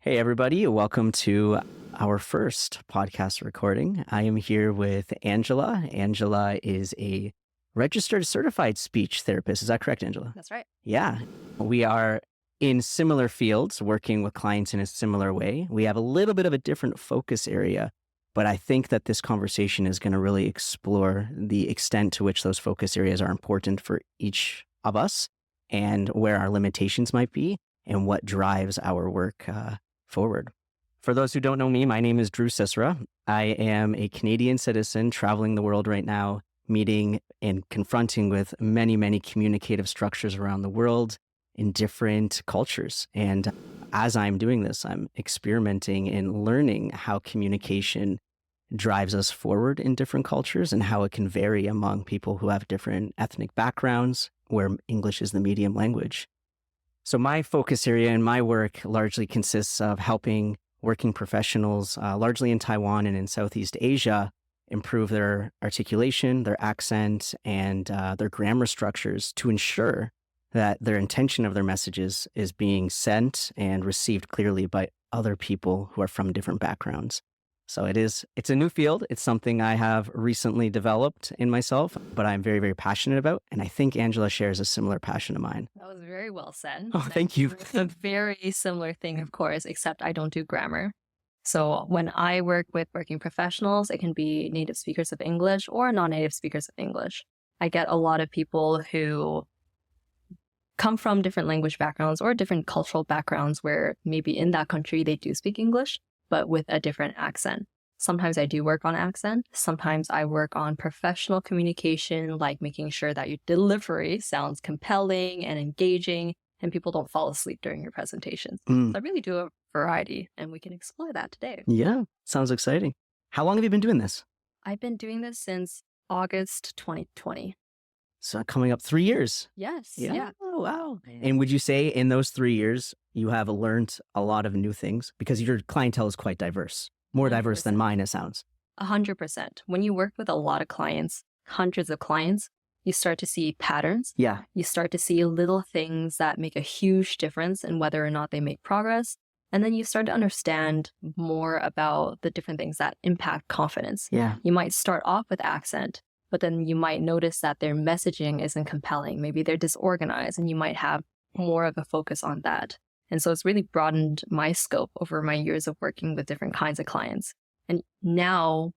Hey, everybody. Welcome to our first podcast recording. I am here with Angela. Angela is a registered certified speech therapist. Is that correct, Angela? That's right. Yeah. We are in similar fields, working with clients in a similar way. We have a little bit of a different focus area, but I think that this conversation is going to really explore the extent to which those focus areas are important for each of us and where our limitations might be and what drives our work forward. For those who don't know me, my name is Drew Sisera. I am a Canadian citizen traveling the world right now, meeting and confronting with many, many communicative structures around the world in different cultures. And as I'm doing this, I'm experimenting and learning how communication drives us forward in different cultures and how it can vary among people who have different ethnic backgrounds, where English is the medium language. So my focus area in my work largely consists of helping working professionals, largely in Taiwan and in Southeast Asia, improve their articulation, their accent, and their grammar structures to ensure that their intention of their messages is being sent and received clearly by other people who are from different backgrounds. So it's a new field. It's something I have recently developed in myself, but I'm very, very passionate about. And I think Angela shares a similar passion of mine. That was very well said. Oh, thank you. It's a very similar thing, of course, except I don't do grammar. So when I work with working professionals, it can be native speakers of English or non-native speakers of English. I get a lot of people who come from different language backgrounds or different cultural backgrounds where maybe in that country they do speak English, but with a different accent. Sometimes I do work on accent. Sometimes I work on professional communication, like making sure that your delivery sounds compelling and engaging and people don't fall asleep during your presentations. So I really do a variety, and we can explore that today. Yeah, sounds exciting. How long have you been doing this? I've been doing this since August 2020. So coming up 3 years. Yes. Yeah. Oh, wow. And would you say in those 3 years, you have learned a lot of new things? Because your clientele is quite diverse, more diverse than 100%. mine, it sounds. 100%. When you work with a lot of clients, hundreds of clients, you start to see patterns. Yeah. You start to see little things that make a huge difference in whether or not they make progress. And then you start to understand more about the different things that impact confidence. Yeah. You might start off with accent, but then you might notice that their messaging isn't compelling. Maybe they're disorganized, and you might have more of a focus on that. And so it's really broadened my scope over my years of working with different kinds of clients. And now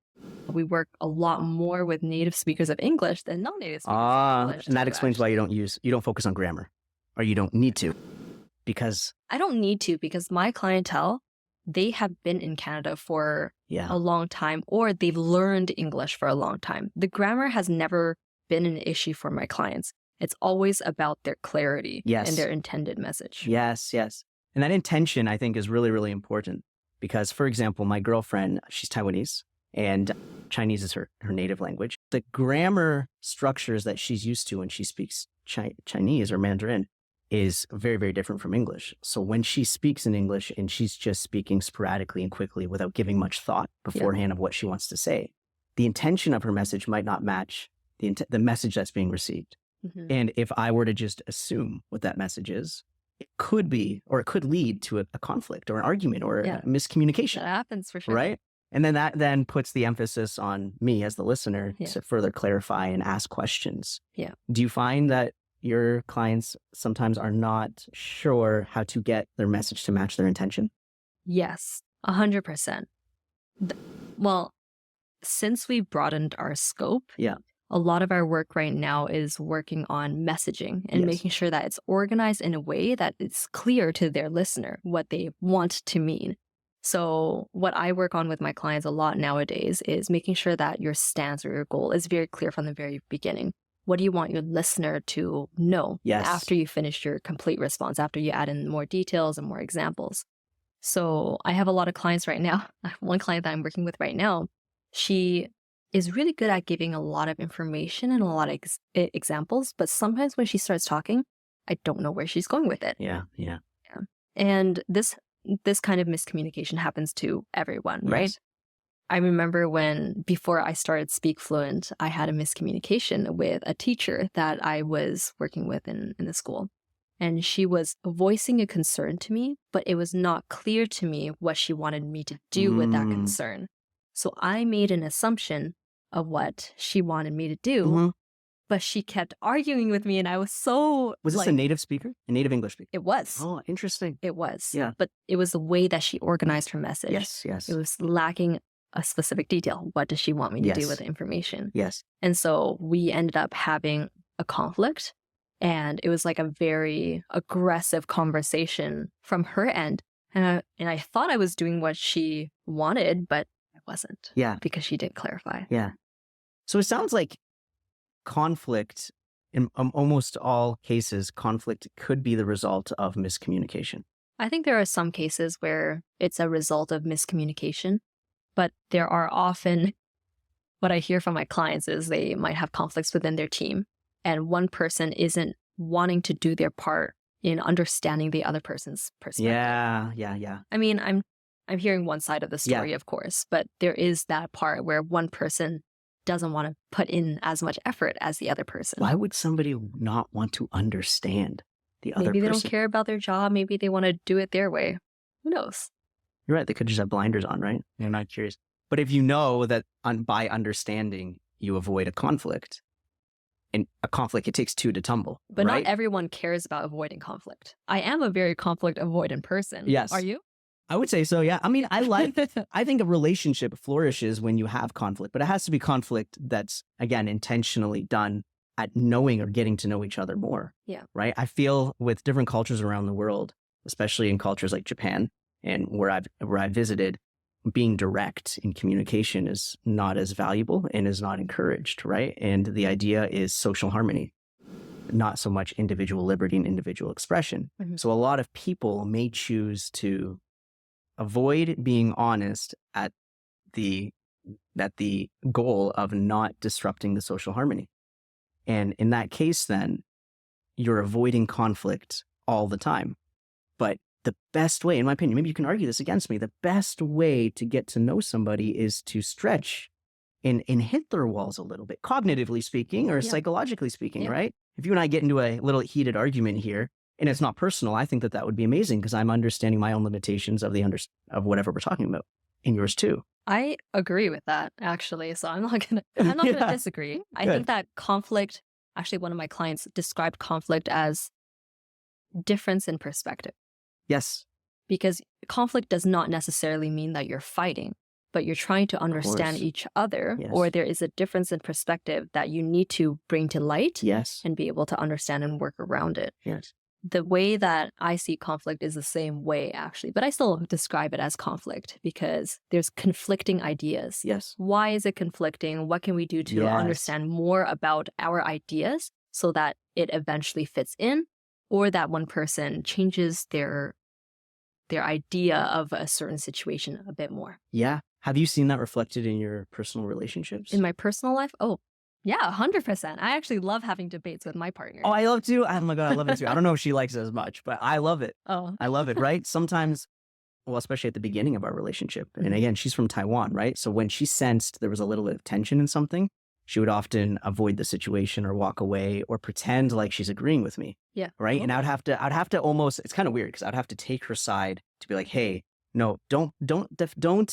we work a lot more with native speakers of English than non-native speakers of English. And that explains why you don't focus on grammar, or you don't need to, because I don't need to, because my clientele, they have been in Canada for a long time, or they've learned English for a long time. The grammar has never been an issue for my clients. It's always about their clarity and their intended message. Yes. And that intention, I think, is really, really important because, for example, my girlfriend, she's Taiwanese and Chinese is her native language. The grammar structures that she's used to when she speaks Chinese or Mandarin is very, very different from English. So when she speaks in English and she's just speaking sporadically and quickly without giving much thought beforehand of what she wants to say, the intention of her message might not match the message that's being received. Mm-hmm. And if I were to just assume what that message is, it could be, or it could lead to a conflict or an argument or a miscommunication. That happens for sure. Right? And then that then puts the emphasis on me as the listener to further clarify and ask questions. Yeah. Do you find that your clients sometimes are not sure how to get their message to match their intention? Yes, 100%. Well, since we broadened our scope, a lot of our work right now is working on messaging and making sure that it's organized in a way that it's clear to their listener what they want to mean. So what I work on with my clients a lot nowadays is making sure that your stance or your goal is very clear from the very beginning. What do you want your listener to know after you finish your complete response, after you add in more details and more examples? So I have a lot of clients right now. One client that I'm working with right now, she is really good at giving a lot of information and a lot of examples, but sometimes when she starts talking, I don't know where she's going with it. Yeah. And this kind of miscommunication happens to everyone, right? I remember before I started Speak Fluent, I had a miscommunication with a teacher that I was working with in the school. and she was voicing a concern to me, but it was not clear to me what she wanted me to do with that concern. So I made an assumption of what she wanted me to do, but she kept arguing with me, and I was so... Was this a native speaker? A native English speaker? It was. Oh, interesting. It was. Yeah. But it was the way that she organized her message. Yes, yes. It was lacking a specific detail. What does she want me to do with the information? Yes. And so we ended up having a conflict, and it was like a very aggressive conversation from her end. And I thought I was doing what she wanted, but I wasn't. Yeah. Because she didn't clarify. Yeah. So it sounds like conflict, in almost all cases, conflict could be the result of miscommunication. I think there are some cases where it's a result of miscommunication, but there are often, what I hear from my clients is they might have conflicts within their team, and one person isn't wanting to do their part in understanding the other person's perspective. Yeah. I mean, I'm hearing one side of the story, of course, but there is that part where one person doesn't want to put in as much effort as the other person. Why would somebody not want to understand the other person? Maybe they don't care about their job. Maybe they want to do it their way. Who knows? You're right. They could just have blinders on, right? They're not curious. But if you know that by understanding, you avoid a conflict, and a conflict, it takes two to tumble. But right? Not everyone cares about avoiding conflict. I am a very conflict avoidant person. Yes. Are you? I would say so, yeah. I mean, I think a relationship flourishes when you have conflict, but it has to be conflict that's, again, intentionally done at knowing or getting to know each other more. Yeah. Right? I feel with different cultures around the world, especially in cultures like Japan and where I've visited, being direct in communication is not as valuable and is not encouraged, right? And the idea is social harmony, not so much individual liberty and individual expression. Mm-hmm. So a lot of people may choose to avoid being honest at the goal of not disrupting the social harmony. And in that case, then you're avoiding conflict all the time. But the best way, in my opinion, maybe you can argue this against me, the best way to get to know somebody is to stretch and hit their walls a little bit, cognitively speaking or psychologically speaking, right? If you and I get into a little heated argument here, and it's not personal, I think that would be amazing because I'm understanding my own limitations of of whatever we're talking about, and yours too. I agree with that, actually. So I'm not gonna disagree. I think that conflict, actually one of my clients described conflict as difference in perspective. Yes. Because conflict does not necessarily mean that you're fighting, but you're trying to understand each other, or there is a difference in perspective that you need to bring to light and be able to understand and work around it. Yes. The way that I see conflict is the same way, actually, but I still describe it as conflict because there's conflicting ideas. Yes. Why is it conflicting? What can we do to understand more about our ideas so that it eventually fits in, or that one person changes their idea of a certain situation a bit more? Yeah. Have you seen that reflected in your personal relationships? In my personal life? Oh, yeah, 100%. I actually love having debates with my partner. Oh, I love to. Oh my God, I love it too. I don't know if she likes it as much, but I love it. Oh. I love it, right? Sometimes, well, especially at the beginning of our relationship. And again, she's from Taiwan, right? So when she sensed there was a little bit of tension in something, she would often avoid the situation or walk away or pretend like she's agreeing with me. Yeah. Right. And I'd have to almost, it's kind of weird because I'd have to take her side to be like, hey, no, don't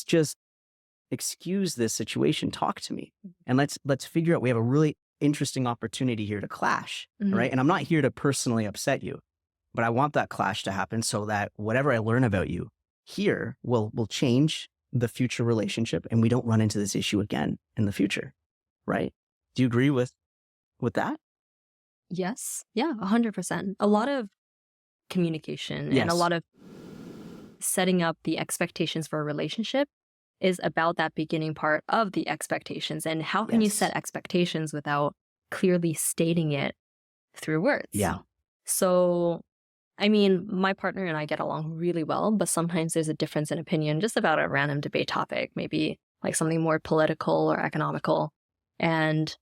just excuse this situation. Talk to me. And let's figure out, we have a really interesting opportunity here to clash. Right. And I'm not here to personally upset you, but I want that clash to happen so that whatever I learn about you here will change the future relationship and we don't run into this issue again in the future. Right? Do you agree with that? Yes. Yeah, 100%. A lot of communication and a lot of setting up the expectations for a relationship is about that beginning part of the expectations. And how can you set expectations without clearly stating it through words? Yeah. So, I mean, my partner and I get along really well, but sometimes there's a difference in opinion just about a random debate topic, maybe like something more political or economical. And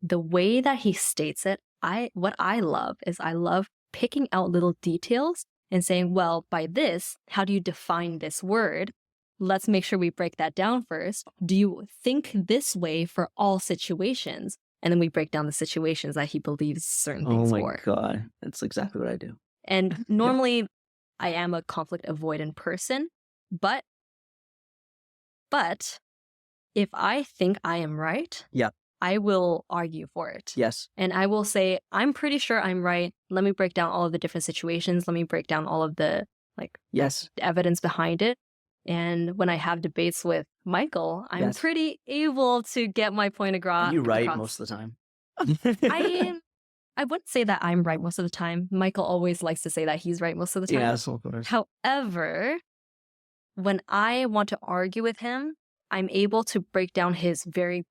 the way that he states it, what I love is I love picking out little details and saying, well, by this, how do you define this word? Let's make sure we break that down first. Do you think this way for all situations? And then we break down the situations that he believes certain things for. Oh my God. That's exactly what I do. And normally I am a conflict avoidant person, but if I think I am right, I will argue for it. Yes. And I will say, I'm pretty sure I'm right. Let me break down all of the different situations. Let me break down all of the evidence behind it. And when I have debates with Michael, I'm pretty able to get my point across. You're right most of the time. I wouldn't say that I'm right most of the time. Michael always likes to say that he's right most of the time. Yes, of course. However, when I want to argue with him, I'm able to break down his very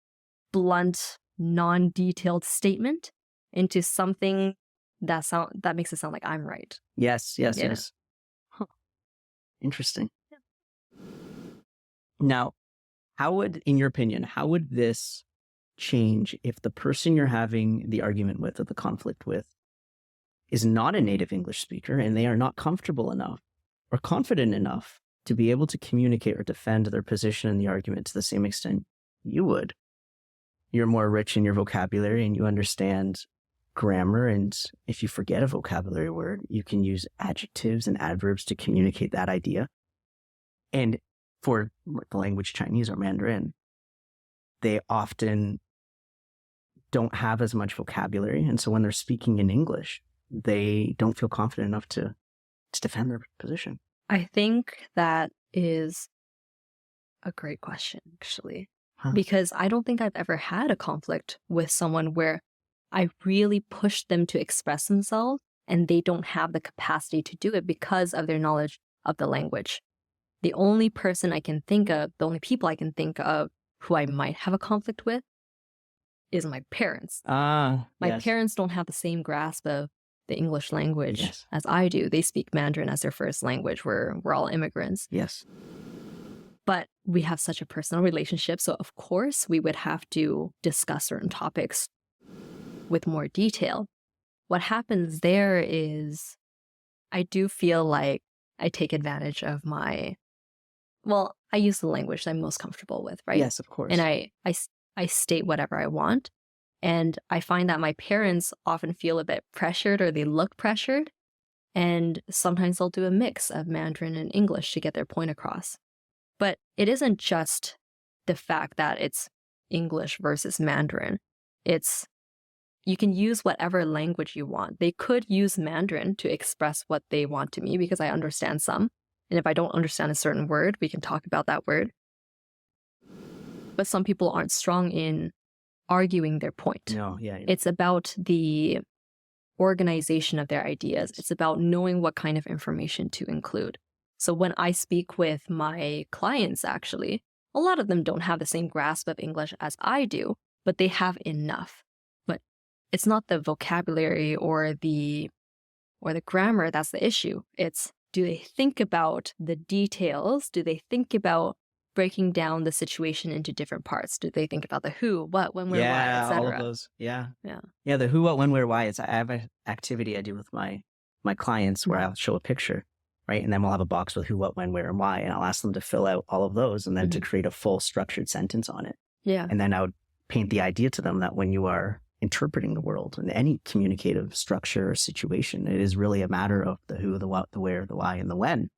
blunt, non-detailed statement into something that makes it sound like I'm right. Yes. Huh. Interesting. Yeah. Now, in your opinion, how would this change if the person you're having the argument with or the conflict with is not a native English speaker and they are not comfortable enough or confident enough to be able to communicate or defend their position in the argument to the same extent you would? You're more rich in your vocabulary and you understand grammar. And if you forget a vocabulary word, you can use adjectives and adverbs to communicate that idea. And for the language Chinese or Mandarin, they often don't have as much vocabulary. And so when they're speaking in English, they don't feel confident enough to defend their position. I think that is a great question, actually, because I don't think I've ever had a conflict with someone where I really pushed them to express themselves and they don't have the capacity to do it because of their knowledge of the language. The only people I can think of who I might have a conflict with is my parents. My parents don't have the same grasp of the English language as I do. They speak Mandarin as their first language. We're all immigrants. Yes. But we have such a personal relationship. So of course we would have to discuss certain topics with more detail. What happens there is I do feel like I take advantage of I use the language that I'm most comfortable with, right? Yes, of course. And I state whatever I want. And I find that my parents often feel a bit pressured or they look pressured. And sometimes they'll do a mix of Mandarin and English to get their point across. But it isn't just the fact that it's English versus Mandarin. You can use whatever language you want. They could use Mandarin to express what they want to me because I understand some. And if I don't understand a certain word, we can talk about that word. But some people aren't strong in arguing their point. No, yeah. It's about the organization of their ideas. It's about knowing what kind of information to include. So when I speak with my clients, actually, a lot of them don't have the same grasp of English as I do, but they have enough. But it's not the vocabulary or the grammar that's the issue. It's, do they think about the details? Do they think about breaking down the situation into different parts? Do they think about the who, what, when, where, why, etc.? All of those. Yeah. The who, what, when, where, why. I have an activity I do with my clients where I'll show a picture, right? And then we'll have a box with who, what, when, where, and why. And I'll ask them to fill out all of those and then to create a full structured sentence on it. Yeah. And then I would paint the idea to them that when you are interpreting the world in any communicative structure or situation, it is really a matter of the who, the what, the where, the why, and the when.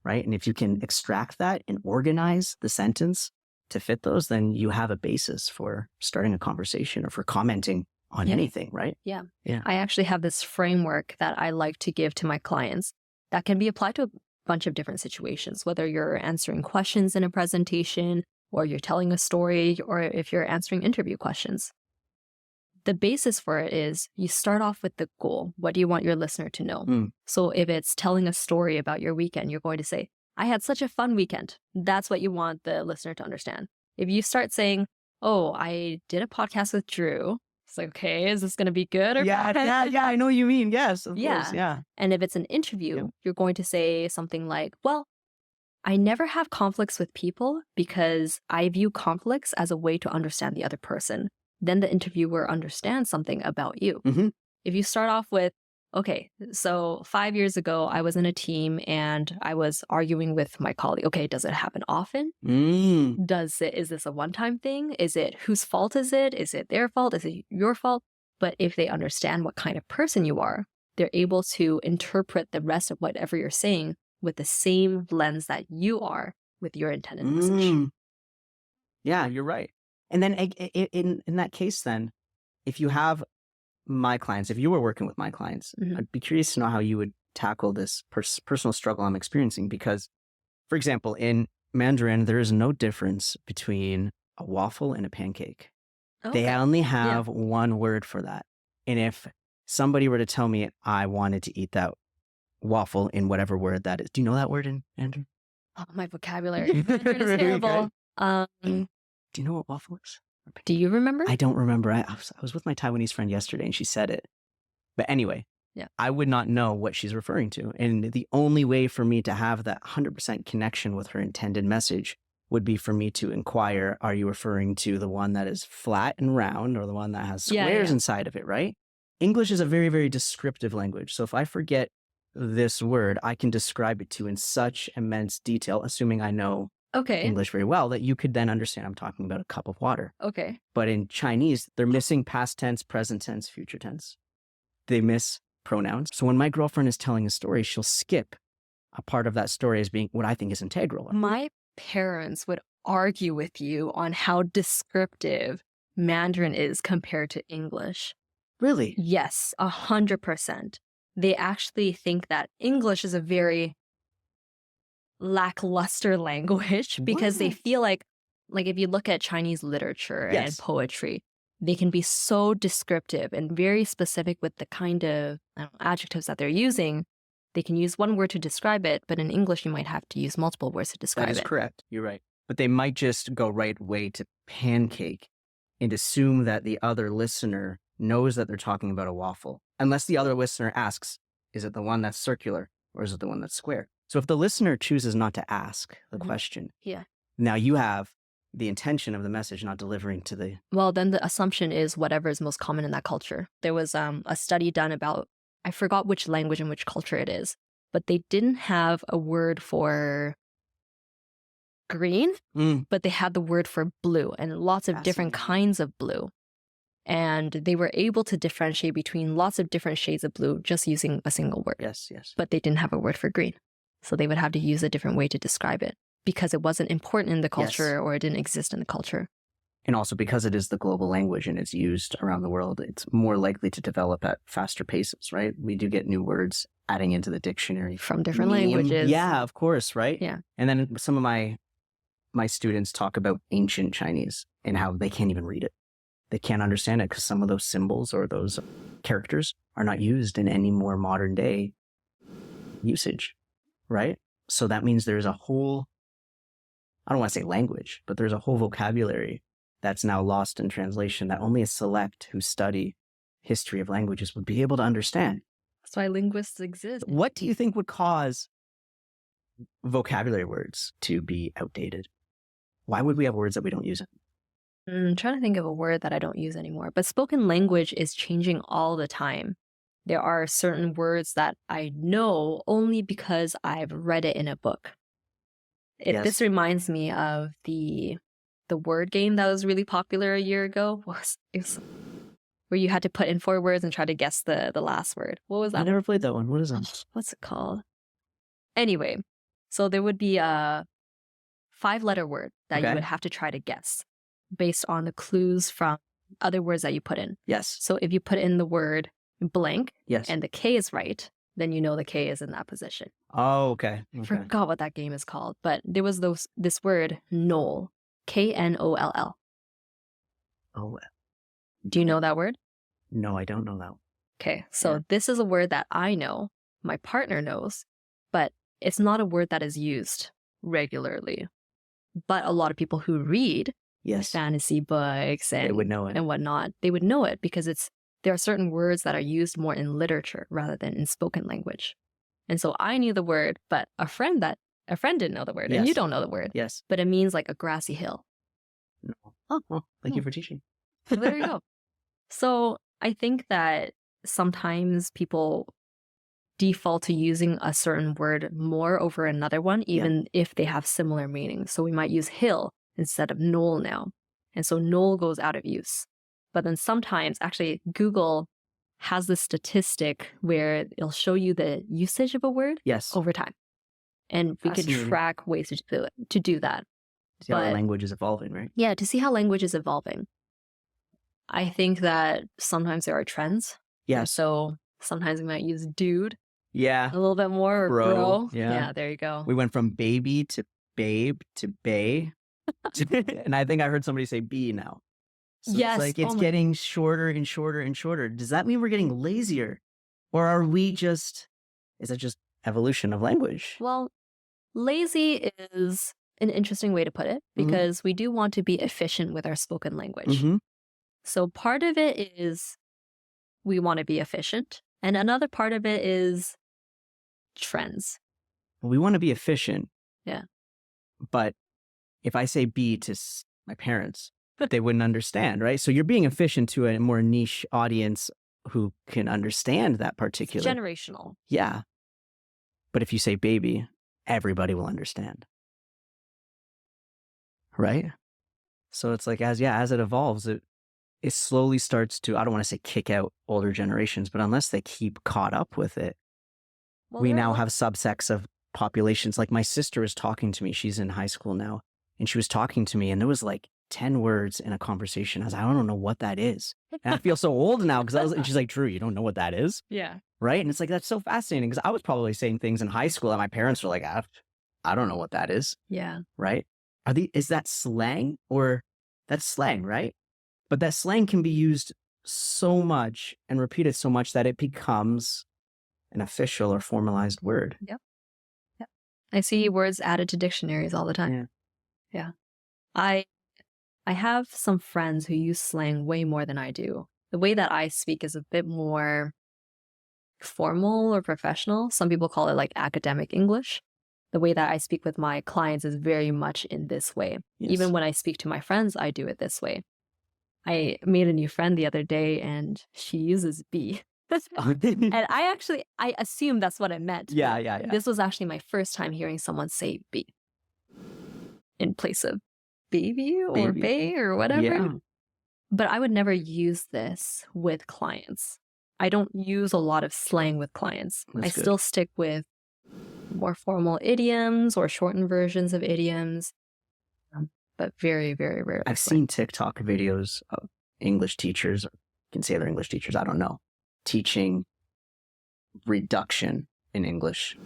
Right? And if you can extract that and organize the sentence to fit those, then you have a basis for starting a conversation or for commenting on anything, right? Yeah. I actually have this framework that I like to give to my clients that can be applied to a bunch of different situations, whether you're answering questions in a presentation or you're telling a story or if you're answering interview questions. The basis for it is you start off with the goal. What do you want your listener to know? So if it's telling a story about your weekend, you're going to say, I had such a fun weekend. That's what you want the listener to understand. If you start saying, oh, I did a podcast with Drew. It's like, okay, is this going to be good or bad? Yeah, I know what you mean. Yes, of course, yeah. And if it's an interview, you're going to say something like, well, I never have conflicts with people because I view conflicts as a way to understand the other person. Then the interviewer understands something about you. If you start off with, okay, so 5 years ago, I was in a team and I was arguing with my colleague. Okay, does it happen often? Is this a one-time thing? Is it, whose fault is it? Is it their fault? Is it your fault? But if they understand what kind of person you are, they're able to interpret the rest of whatever you're saying with the same lens that you are with your intended message. Yeah, you're right. And then in that case, then, if you have my clients, if you were working with my clients, I'd be curious to know how you would tackle this personal struggle I'm experiencing. Because, for example, in Mandarin, there is no difference between a waffle and a pancake. Okay. They only have one word for that. And if somebody were to tell me I wanted to eat that waffle in whatever word that is, do you know that word in Mandarin? Oh, my vocabulary Mandarin is terrible. Do you know what waffle is? Do you remember? I don't remember. I was with my Taiwanese friend yesterday and she said it. But anyway, I would not know what she's referring to. And the only way for me to have that 100% connection with her intended message would be for me to inquire, are you referring to the one that is flat and round or the one that has squares inside of it, right? English is a very, very descriptive language. So if I forget this word, I can describe it to you in such immense detail, assuming I know English very well, that you could then understand I'm talking about a cup of water. Okay. But in Chinese, they're missing past tense, present tense, future tense. They miss pronouns. So when my girlfriend is telling a story, she'll skip a part of that story as being what I think is integral. My parents would argue with you on how descriptive Mandarin is compared to English. Really? Yes, 100%. They actually think that English is a very lackluster language because they feel like if you look at Chinese literature and poetry, they can be so descriptive and very specific with the kind of adjectives that they're using. They can use one word to describe it, but in English, you might have to use multiple words to describe it. That is correct. You're right. But they might just go right way to pancake and assume that the other listener knows that they're talking about a waffle, unless the other listener asks, is it the one that's circular or is it the one that's square? So if the listener chooses not to ask the question, now you have the intention of the message not delivering to the... Well, then the assumption is whatever is most common in that culture. There was a study done about, I forgot which language and which culture it is, but they didn't have a word for green, but they had the word for blue and lots of different kinds of blue. And they were able to differentiate between lots of different shades of blue just using a single word. Yes, yes. But they didn't have a word for green. So they would have to use a different way to describe it because it wasn't important in the culture or it didn't exist in the culture. And also because it is the global language and it's used around the world, it's more likely to develop at faster paces, right? We do get new words adding into the dictionary. From different languages. Yeah, of course, right? Yeah. And then some of my students talk about ancient Chinese and how they can't even read it. They can't understand it because some of those symbols or those characters are not used in any more modern day usage, right? So that means there's a whole, I don't want to say language, but there's a whole vocabulary that's now lost in translation that only a select who study history of languages would be able to understand. That's why linguists exist. What do you think would cause vocabulary words to be outdated? Why would we have words that we don't use? I'm trying to think of a word that I don't use anymore, but spoken language is changing all the time. There are certain words that I know only because I've read it in a book. This reminds me of the word game that was really popular a year ago. It was where you had to put in 4 words and try to guess the last word. What was that? I never played that one. What is that? What's it called? Anyway, so there would be a 5-letter word that you would have to try to guess based on the clues from other words that you put in. Yes. So if you put in the word blank and the K is right, then you know the K is in that position. Oh, okay. I forgot what that game is called, but there was this word knoll, Knoll. Oh. Do you know that word? No, I don't know that. Okay, so this is a word that I know, my partner knows, but it's not a word that is used regularly. But a lot of people who read fantasy books and they would know it and whatnot, they would know it because there are certain words that are used more in literature rather than in spoken language. And so I knew the word, but a friend didn't know the word, and you don't know the word. Yes. But it means like a grassy hill. No. Oh, well, thank you for teaching. There you go. So I think that sometimes people default to using a certain word more over another one, even if they have similar meanings. So we might use hill instead of knoll now. And so knoll goes out of use. But then sometimes, actually, Google has this statistic where it'll show you the usage of a word over time. And we can track ways to do that. See how our language is evolving, right? Yeah, to see how language is evolving. I think that sometimes there are trends. Yeah. So sometimes we might use dude. Yeah. A little bit more, or bro. Yeah, there you go. We went from baby to babe to bae. And I think I heard somebody say B now. So yes. It's like it's getting shorter and shorter and shorter. Does that mean we're getting lazier? Or are we is it just evolution of language? Well, lazy is an interesting way to put it because we do want to be efficient with our spoken language. So part of it is we want to be efficient. And another part of it is trends. Well, we want to be efficient. Yeah. But if I say B to my parents, they wouldn't understand, right? So you're being efficient to a more niche audience who can understand that particular. It's generational. Yeah. But if you say baby, everybody will understand. Right? So it's like as it evolves, it slowly starts to, I don't want to say kick out older generations, but unless they keep caught up with it, we now have subsects of populations. Like my sister was talking to me, she's in high school now, and she was talking to me and there was like 10 words in a conversation. I was like, I don't know what that is. And I feel so old now and she's like, Drew, you don't know what that is? Yeah. Right? And it's like, that's so fascinating because I was probably saying things in high school and my parents were like, I don't know what that is. Yeah. Right? Is that slang or that's slang, right? But that slang can be used so much and repeated so much that it becomes an official or formalized word. Yep. I see words added to dictionaries all the time. Yeah. I have some friends who use slang way more than I do. The way that I speak is a bit more formal or professional. Some people call it like academic English. The way that I speak with my clients is very much in this way. Yes. Even when I speak to my friends, I do it this way. I made a new friend the other day and she uses B. And I assume that's what it meant. Yeah. This was actually my first time hearing someone say B in place of baby or bae or whatever. Yeah. But I would never use this with clients. I don't use a lot of slang with clients. I still stick with more formal idioms or shortened versions of idioms, but very, very rarely. I've seen TikTok videos of English teachers, or you can say they're English teachers, I don't know, teaching reduction in English.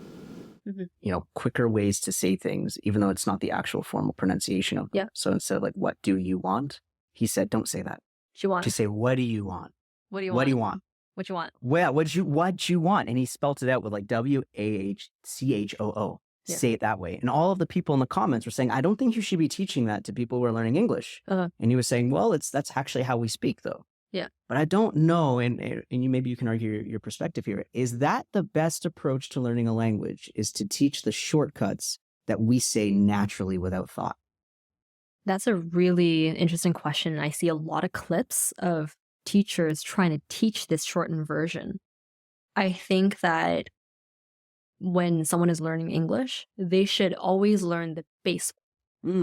Quicker ways to say things, even though it's not the actual formal pronunciation of them. Yeah. So instead of like, what do you want? He said, don't say that. Just say, what do you want? What do you want? What you want? Well, what you want? And he spelt it out with like WAHCHOO. Yeah. Say it that way. And all of the people in the comments were saying, I don't think you should be teaching that to people who are learning English. And he was saying, well, that's actually how we speak though. Yeah. But I don't know, and maybe you can argue your perspective here. Is that the best approach to learning a language, is to teach the shortcuts that we say naturally without thought? That's a really interesting question. I see a lot of clips of teachers trying to teach this shortened version. I think that when someone is learning English, they should always learn the base.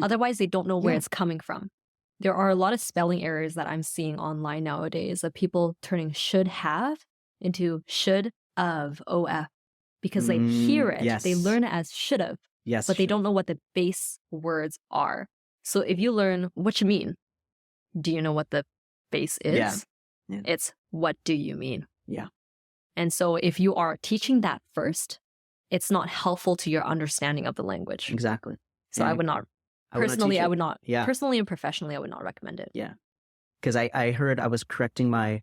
Otherwise, they don't know where it's coming from. There are a lot of spelling errors that I'm seeing online nowadays of people turning should have into should of, OF, because they hear it. Yes. They learn it as should have, but they don't know what the base words are. So if you learn what you mean, do you know what the base is? Yeah. It's what do you mean? Yeah. And so if you are teaching that first, it's not helpful to your understanding of the language. Exactly. So I would not. Personally, I would not. Yeah. Personally and professionally, I would not recommend it. Yeah. Because I heard, I was correcting my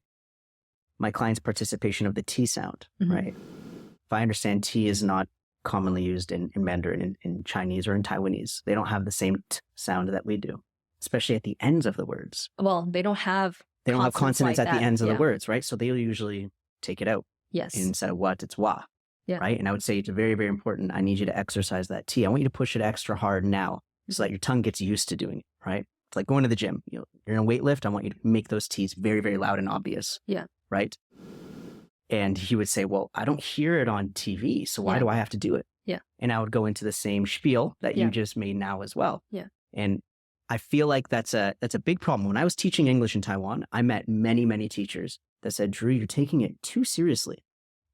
client's participation of the T sound, right? If I understand, T is not commonly used in Mandarin, in Chinese, or in Taiwanese. They don't have the same T sound that we do, especially at the ends of the words. Well, they don't have consonants like at that. the ends of the words, right? So they'll usually take it out. Yes. Instead of what, it's wa. Yeah. Right? And I would say it's very, very important. I need you to exercise that T. I want you to push it extra hard now, so that your tongue gets used to doing it, right? It's like going to the gym. You're in a weight lift. I want you to make those T's very, very loud and obvious. Yeah. Right? And he would say, well, I don't hear it on TV, so why do I have to do it? Yeah. And I would go into the same spiel that you just made now as well. Yeah. And I feel like that's a big problem. When I was teaching English in Taiwan, I met many, many teachers that said, Drew, you're taking it too seriously.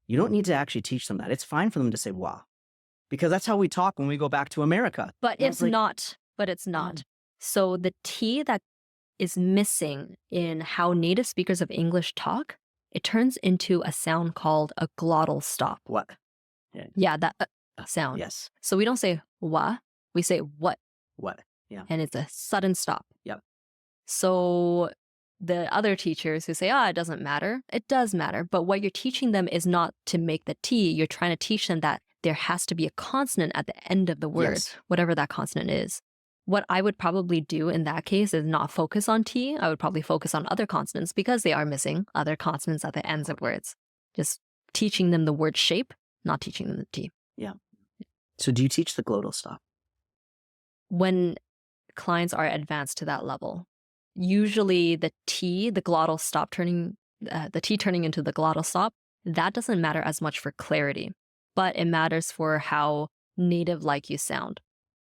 You don't need to actually teach them that. It's fine for them to say, wow, because that's how we talk when we go back to America. But it's not. So the T that is missing in how native speakers of English talk, it turns into a sound called a glottal stop. What? Yeah, that sound. Yes. So we don't say wa, we say what. What? Yeah. And it's a sudden stop. Yep. So the other teachers who say, it doesn't matter, it does matter. But what you're teaching them is not to make the T. You're trying to teach them that there has to be a consonant at the end of the word, whatever that consonant is. What I would probably do in that case is not focus on T. I would probably focus on other consonants because they are missing other consonants at the ends of words. Just teaching them the word shape, not teaching them the T. Yeah. So do you teach the glottal stop? When clients are advanced to that level, usually the T, the glottal stop turning, the T turning into the glottal stop, that doesn't matter as much for clarity, but it matters for how native-like you sound.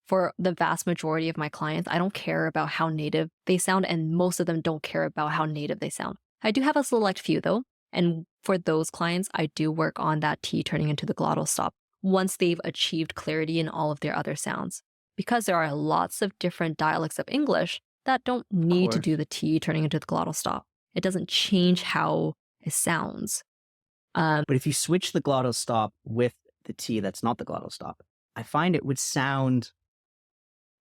For the vast majority of my clients, I don't care about how native they sound, and most of them don't care about how native they sound. I do have a select few though, and for those clients, I do work on that T turning into the glottal stop once they've achieved clarity in all of their other sounds. Because there are lots of different dialects of English that don't need to do the T turning into the glottal stop. It doesn't change how it sounds. But if you switch the glottal stop with the T that's not the glottal stop, I find it would sound,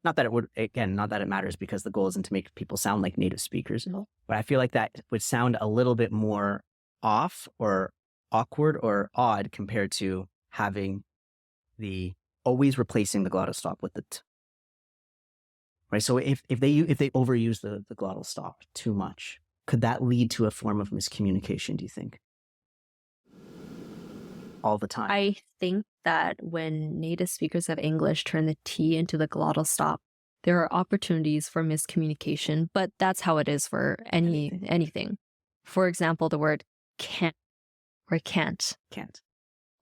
not that it matters because the goal isn't to make people sound like native speakers, but I feel like that would sound a little bit more off or awkward or odd compared to having the always replacing the glottal stop with the T. Right. So if they overuse the glottal stop too much, could that lead to a form of miscommunication, do you think? All the time. I think that when native speakers of English turn the T into the glottal stop, there are opportunities for miscommunication, but that's how it is for anything. For example, the word can't or can't. Can't.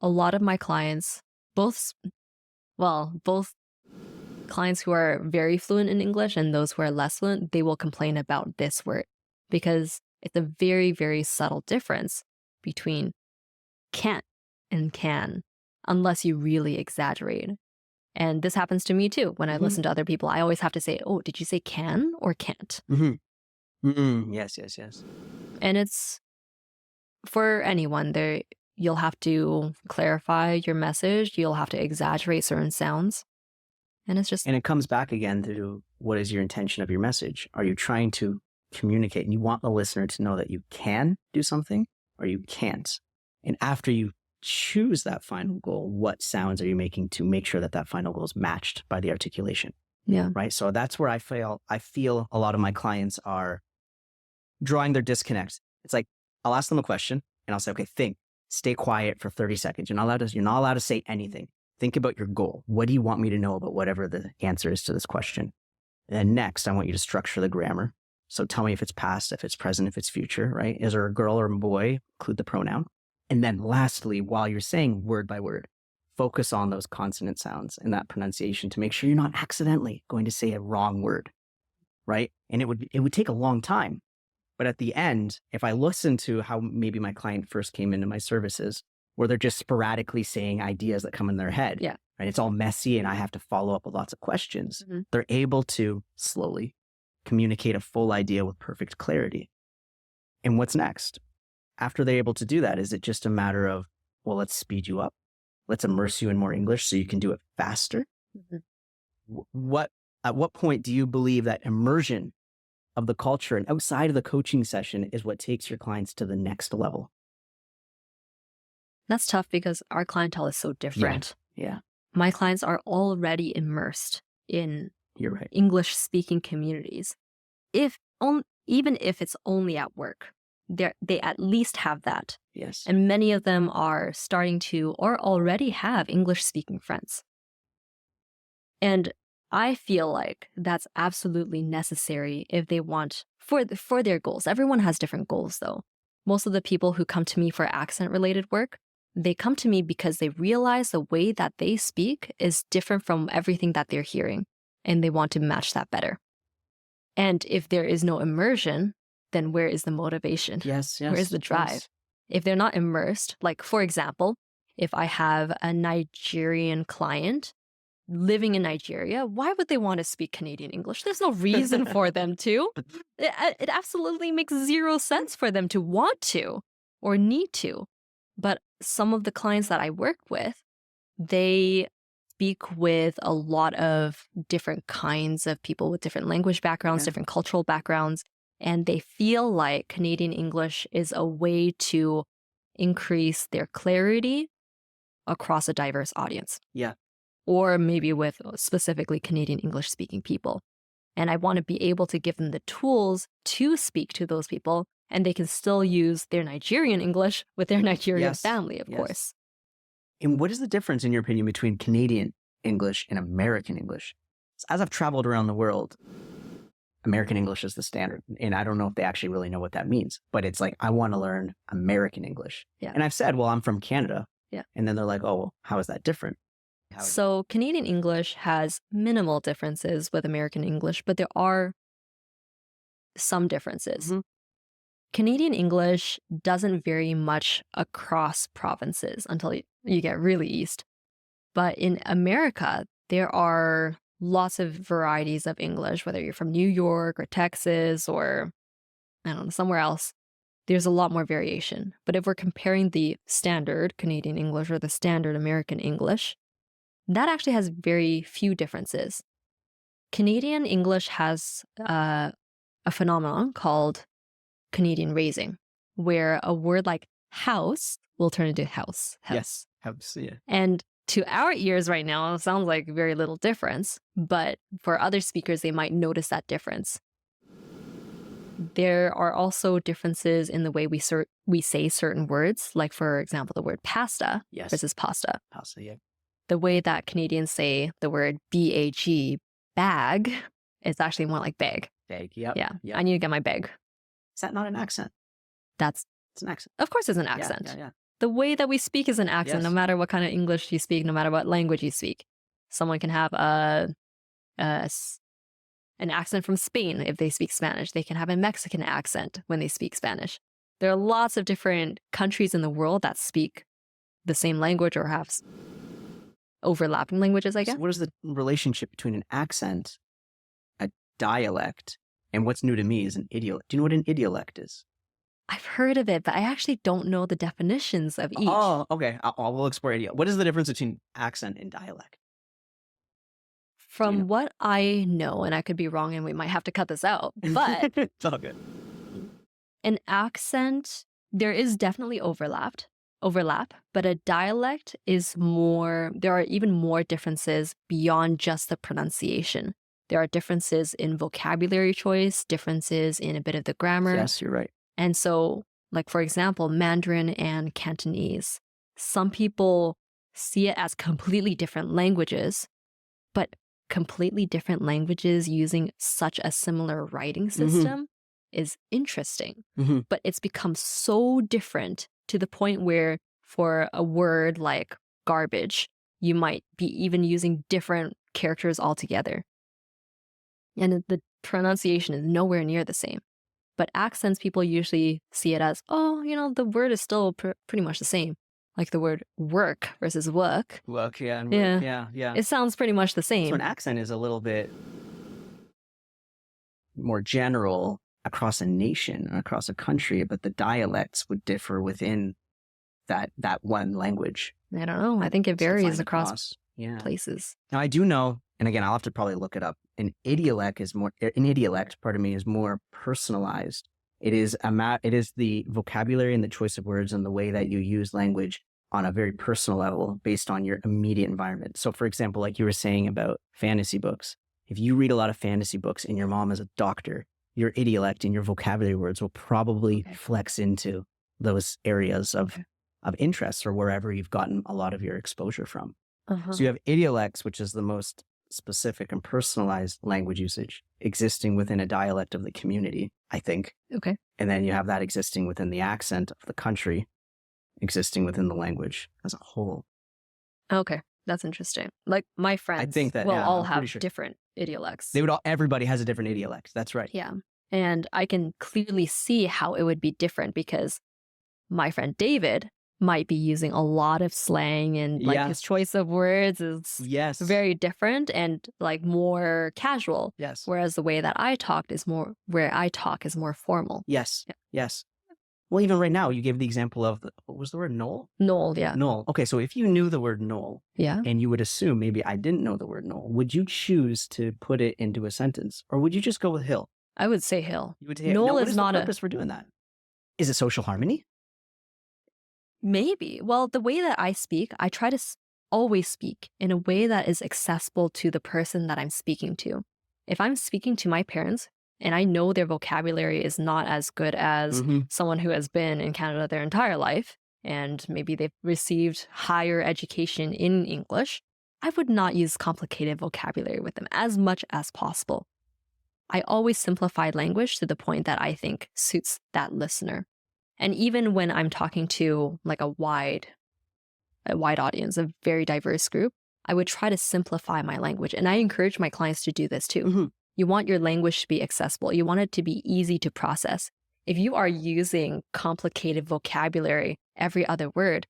A lot of my clients, both clients who are very fluent in English and those who are less fluent, they will complain about this word because it's a very, very subtle difference between can't and can, unless you really exaggerate. And this happens to me too. When I listen to other people, I always have to say, did you say can or can't? Yes. And it's for anyone there. You'll have to clarify your message. You'll have to exaggerate certain sounds. And it comes back again to what is your intention of your message? Are you trying to communicate and you want the listener to know that you can do something or you can't? And after you choose that final goal, what sounds are you making to make sure that final goal is matched by the articulation? Yeah. Right. So that's where I feel a lot of my clients are drawing their disconnect. It's like, I'll ask them a question and I'll say, okay, stay quiet for 30 seconds. You're not allowed to say anything. Think about your goal. What do you want me to know about whatever the answer is to this question? And then next, I want you to structure the grammar. So tell me if it's past, if it's present, if it's future, right? Is there a girl or a boy? Include the pronoun. And then lastly, while you're saying word by word, focus on those consonant sounds and that pronunciation to make sure you're not accidentally going to say a wrong word, right? And it would take a long time. But at the end, if I listen to how maybe my client first came into my services, where they're just sporadically saying ideas that come in their head, right? It's all messy and I have to follow up with lots of questions. They're able to slowly communicate a full idea with perfect clarity. And what's next? After they're able to do that, is it just a matter of, well, let's speed you up. Let's immerse you in more English so you can do it faster? At what point do you believe that immersion of the culture and outside of the coaching session is what takes your clients to the next level? That's tough because our clientele is so different. Yeah. My clients are already immersed in English speaking communities. Even if it's only at work, they at least have that. Yes. And many of them are starting to or already have English speaking friends. And I feel like that's absolutely necessary if they want for their goals. Everyone has different goals though. Most of the people who come to me for accent related work, they come to me because they realize the way that they speak is different from everything that they're hearing, and they want to match that better. And if there is no immersion, then where is the motivation? Yes. Where is the drive? Yes. If they're not immersed, like for example, if I have a Nigerian client living in Nigeria, why would they want to speak Canadian English? There's no reason for them to. It absolutely makes zero sense for them to want to or need to. But some of the clients that I work with, they speak with a lot of different kinds of people with different language backgrounds, different cultural backgrounds, and they feel like Canadian English is a way to increase their clarity across a diverse audience. Yeah. Or maybe with specifically Canadian English speaking people. And I want to be able to give them the tools to speak to those people, and they can still use their Nigerian English with their Nigerian family, of course. And what is the difference, in your opinion, between Canadian English and American English? As I've traveled around the world, American English is the standard. And I don't know if they actually really know what that means, but it's like, I want to learn American English. Yeah. And I've said, well, I'm from Canada. Yeah. And then they're like, oh, well, how is that different? So Canadian English has minimal differences with American English, but there are some differences. Mm-hmm. Canadian English doesn't vary much across provinces until you get really east. But in America, there are lots of varieties of English, whether you're from New York or Texas or, I don't know, somewhere else. There's a lot more variation. But if we're comparing the standard Canadian English or the standard American English, that actually has very few differences. Canadian English has a phenomenon called Canadian raising, where a word like house will turn into house. Yes, house, yeah. And to our ears right now, it sounds like very little difference, but for other speakers, they might notice that difference. There are also differences in the way we say certain words, like, for example, the word pasta versus pasta. Pasta, yeah. The way that Canadians say the word B-A-G, bag, it's actually more like bag. Bag, yep. Yeah. Yep. I need to get my bag. Is that not an accent? It's an accent. Of course it's an accent. Yeah. The way that we speak is an accent, no matter what kind of English you speak, no matter what language you speak. Someone can have an accent from Spain if they speak Spanish. They can have a Mexican accent when they speak Spanish. There are lots of different countries in the world that speak the same language or have overlapping languages, I guess. So what is the relationship between an accent, a dialect, and what's new to me is an idiolect? Do you know what an idiolect is? I've heard of it, but I actually don't know the definitions of each. Oh, okay. We'll explore idiolect. What is the difference between accent and dialect? From what I know, and I could be wrong and we might have to cut this out, but it's all good. An accent, there is definitely overlap, but a dialect is more, there are even more differences beyond just the pronunciation. There are differences in vocabulary choice, differences in a bit of the grammar. Yes, you're right. And so, like, for example, Mandarin and Cantonese, some people see it as completely different languages, but completely different languages using such a similar writing system is interesting. But it's become so different to the point where for a word like garbage, you might be even using different characters altogether. And the pronunciation is nowhere near the same. But accents, people usually see it as, the word is still pretty much the same. Like the word work versus work. Work, yeah. And work, yeah. It sounds pretty much the same. So an accent is a little bit more general across a nation, across a country, but the dialects would differ within that one language. I don't know. I think it varies across places. Now I do know, and again, I'll have to probably look it up. An idiolect is more personalized. It is the vocabulary and the choice of words and the way that you use language on a very personal level based on your immediate environment. So for example, like you were saying about fantasy books, if you read a lot of fantasy books and your mom is a doctor, your idiolect and your vocabulary words will probably flex into those areas of interest or wherever you've gotten a lot of your exposure from. So you have idiolects, which is the most specific and personalized language usage existing within a dialect of the community, I think. Okay. And then you have that existing within the accent of the country, existing within the language as a whole. Okay. That's interesting. Like my friends I think that, will all I'm have pretty sure. different idiolects. Everybody has a different idiolect. That's right. Yeah. And I can clearly see how it would be different because my friend David might be using a lot of slang and like his choice of words is very different and like more casual. Yes. Whereas the way that I talk is more formal. Yes. Yeah. Yes. Well, even right now, you gave the example of, what was the word, knoll? Knoll, yeah. Knoll. Okay, so if you knew the word knoll, and you would assume maybe I didn't know the word knoll, would you choose to put it into a sentence? Or would you just go with hill? I would say hill. You would say knoll. What is the purpose for doing that? Is it social harmony? Maybe. Well, the way that I speak, I try to always speak in a way that is accessible to the person that I'm speaking to. If I'm speaking to my parents, and I know their vocabulary is not as good as someone who has been in Canada their entire life, and maybe they've received higher education in English, I would not use complicated vocabulary with them as much as possible. I always simplify language to the point that I think suits that listener. And even when I'm talking to like a wide audience, a very diverse group, I would try to simplify my language. And I encourage my clients to do this too. You want your language to be accessible. You want it to be easy to process. If you are using complicated vocabulary every other word,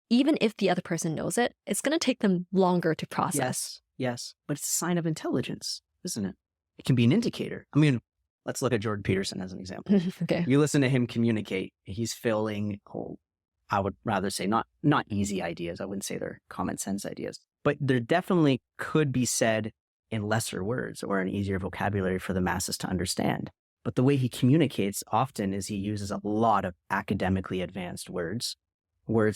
even if the other person knows it, it's going to take them longer to process. Yes. But it's a sign of intelligence, isn't it? It can be an indicator. I mean, let's look at Jordan Peterson as an example. Okay. You listen to him communicate. He's filling, I would rather say not easy ideas. I wouldn't say they're common sense ideas. But there definitely could be said in lesser words or an easier vocabulary for the masses to understand. But the way he communicates often is he uses a lot of academically advanced words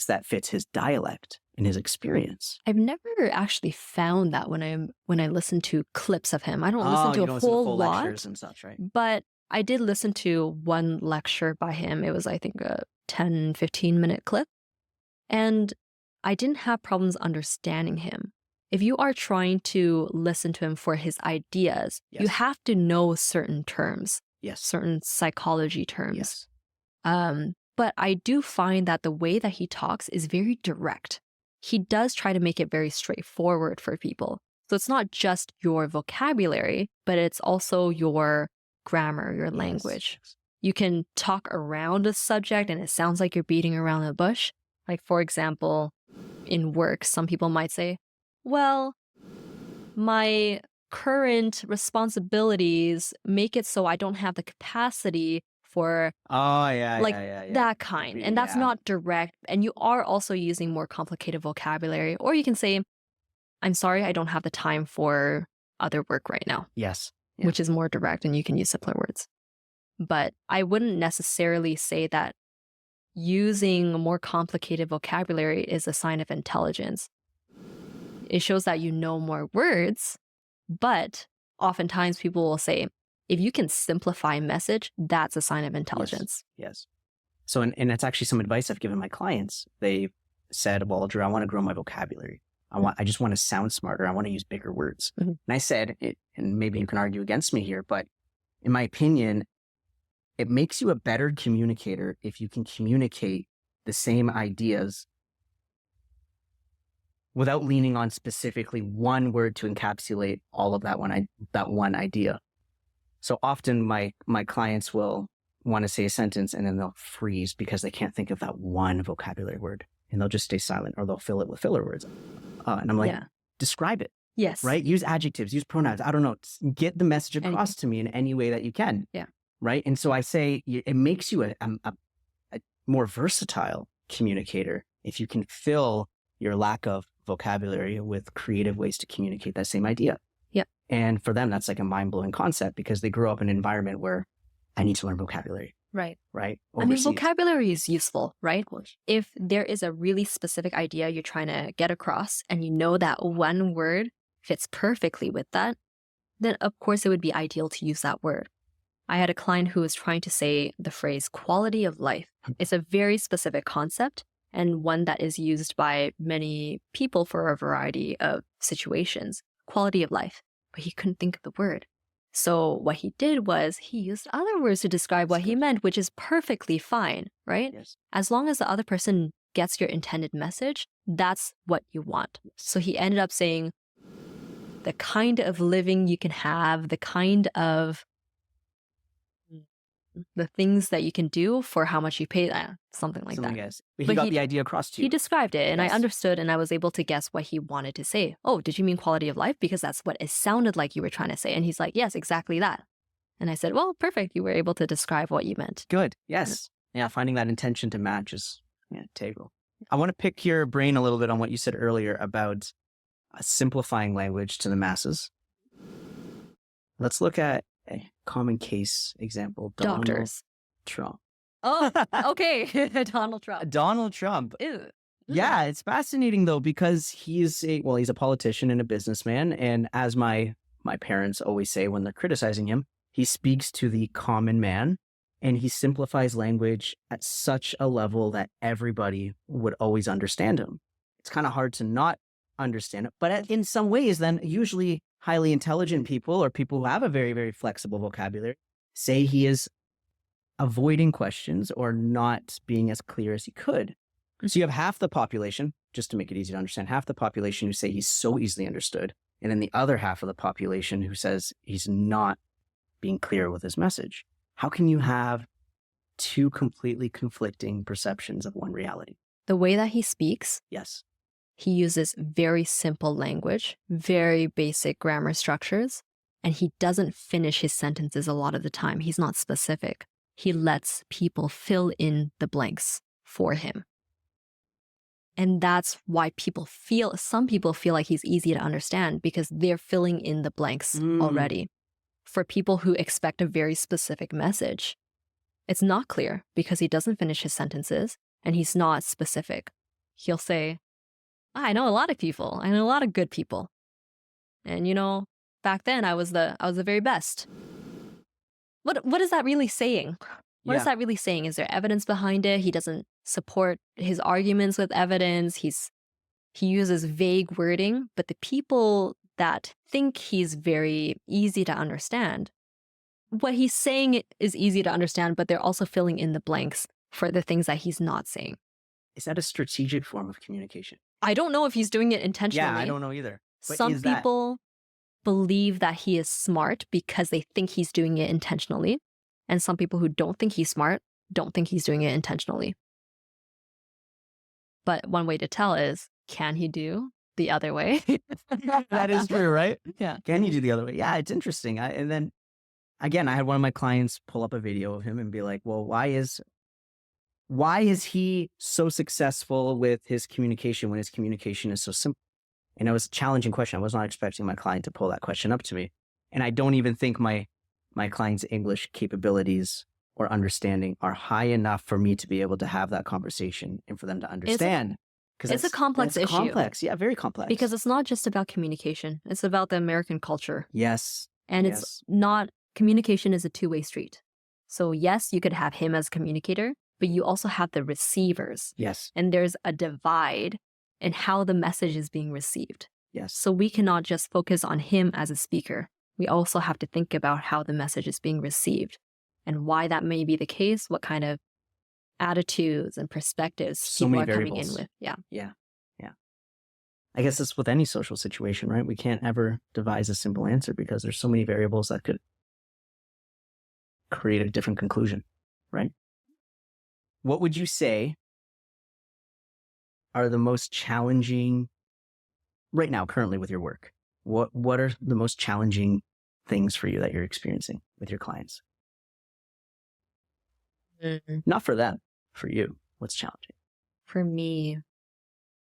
that fits his dialect and his experience. I've never actually found that when I listen to clips of him. I don't listen to a whole lot. Lectures and such, right? But I did listen to one lecture by him. It was, I think, a 10, 15-minute clip. And I didn't have problems understanding him. If you are trying to listen to him for his ideas, you have to know certain terms, certain psychology terms. But I do find that the way that he talks is very direct. He does try to make it very straightforward for people. So it's not just your vocabulary, but it's also your grammar, your language. You can talk around a subject and it sounds like you're beating around the bush. Like, for example, in work, some people might say, well, my current responsibilities make it so I don't have the capacity for that kind. And that's not direct. And you are also using more complicated vocabulary. Or you can say, I'm sorry, I don't have the time for other work right now. Yes. Which is more direct and you can use simpler words. But I wouldn't necessarily say that using more complicated vocabulary is a sign of intelligence. It shows that you know more words, but oftentimes people will say, if you can simplify a message, that's a sign of intelligence. Yes. So, and that's actually some advice I've given my clients. They said, well, Drew, I want to grow my vocabulary. I just want to sound smarter. I want to use bigger words. And I said, and maybe you can argue against me here, but in my opinion, it makes you a better communicator if you can communicate the same ideas without leaning on specifically one word to encapsulate all of that one idea. So often my clients will want to say a sentence and then they'll freeze because they can't think of that one vocabulary word and they'll just stay silent or they'll fill it with filler words. And I'm like, describe it. Yes. Right? Use adjectives, use pronouns. I don't know. Get the message across to me in any way that you can. Yeah. Right? And so I say it makes you a more versatile communicator if you can fill your lack of vocabulary with creative ways to communicate that same idea. Yep. And for them, that's like a mind-blowing concept because they grew up in an environment where I need to learn vocabulary. Right. Right. Overseas. I mean, vocabulary is useful, right? If there is a really specific idea you're trying to get across and you know that one word fits perfectly with that, then of course it would be ideal to use that word. I had a client who was trying to say the phrase quality of life. It's a very specific concept and one that is used by many people for a variety of situations. Quality of life. But he couldn't think of the word. So what he did was he used other words to describe what he meant, which is perfectly fine, right? Yes. As long as the other person gets your intended message, that's what you want. So he ended up saying the kind of living you can have, the kind of the things that you can do for how much you pay that, something like that. Yes. But he got the idea across to you. He described it, and I understood, and I was able to guess what he wanted to say. Oh, did you mean quality of life? Because that's what it sounded like you were trying to say. And he's like, yes, exactly that. And I said, well, perfect. You were able to describe what you meant. Good. Yes. Yeah, finding that intention to match is integral. I want to pick your brain a little bit on what you said earlier about simplifying language to the masses. Let's look at a common case example. Doctors. Trump. Oh, okay. Donald Trump. Donald Trump. Ew. Yeah, it's fascinating though, because he's a politician and a businessman. And as my parents always say when they're criticizing him, he speaks to the common man and he simplifies language at such a level that everybody would always understand him. It's kind of hard to not understand it, but in some ways then usually highly intelligent people or people who have a very, very flexible vocabulary say he is avoiding questions or not being as clear as he could. So you have half the population, just to make it easy to understand, half the population who say he's so easily understood, and then the other half of the population who says he's not being clear with his message. How can you have two completely conflicting perceptions of one reality? The way that he speaks. Yes. He uses very simple language, very basic grammar structures, and he doesn't finish his sentences a lot of the time. He's not specific. He lets people fill in the blanks for him. And that's why some people feel like he's easy to understand because they're filling in the blanks already. For people who expect a very specific message, it's not clear because he doesn't finish his sentences and he's not specific. He'll say, I know a lot of people. I know a lot of good people. And back then I was the very best. What is that really saying? What is that really saying? Is there evidence behind it? He doesn't support his arguments with evidence. He uses vague wording, but the people that think he's very easy to understand, what he's saying is easy to understand, but they're also filling in the blanks for the things that he's not saying. Is that a strategic form of communication? I don't know if he's doing it intentionally. Yeah, I don't know either. But some people believe that he is smart because they think he's doing it intentionally. And some people who don't think he's smart don't think he's doing it intentionally. But one way to tell is, can he do the other way? That is true, right? Yeah. Can he do the other way? Yeah, it's interesting. And then, again, I had one of my clients pull up a video of him and be like, well, why is he so successful with his communication when his communication is so simple? And it was a challenging question. I was not expecting my client to pull that question up to me. And I don't even think my client's English capabilities or understanding are high enough for me to be able to have that conversation and for them to understand. It's a complex issue. Complex. Yeah, very complex. Because it's not just about communication. It's about the American culture. Yes. And it's not, communication is a two-way street. So yes, you could have him as a communicator, but you also have the receivers. Yes. And there's a divide in how the message is being received. Yes. So we cannot just focus on him as a speaker. We also have to think about how the message is being received and why that may be the case, what kind of attitudes and perspectives people are coming in with. Yeah. I guess it's with any social situation, right? We can't ever devise a simple answer because there's so many variables that could create a different conclusion, right? What would you say are the most challenging right now, currently with your work? What are the most challenging things for you that you're experiencing with your clients? Not for them, for you. What's challenging? For me,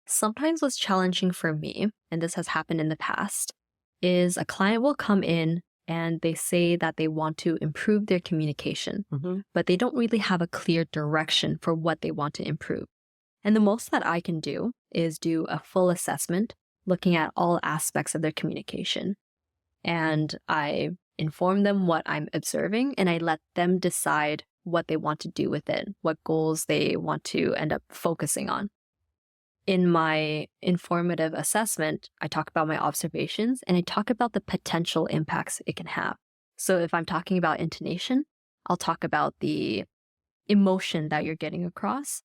sometimes what's challenging for me, and this has happened in the past, is a client will come in and they say that they want to improve their communication, but they don't really have a clear direction for what they want to improve. And the most that I can do is do a full assessment, looking at all aspects of their communication. And I inform them what I'm observing, and I let them decide what they want to do with it, what goals they want to end up focusing on. In my informative assessment, I talk about my observations and I talk about the potential impacts it can have. So if I'm talking about intonation, I'll talk about the emotion that you're getting across.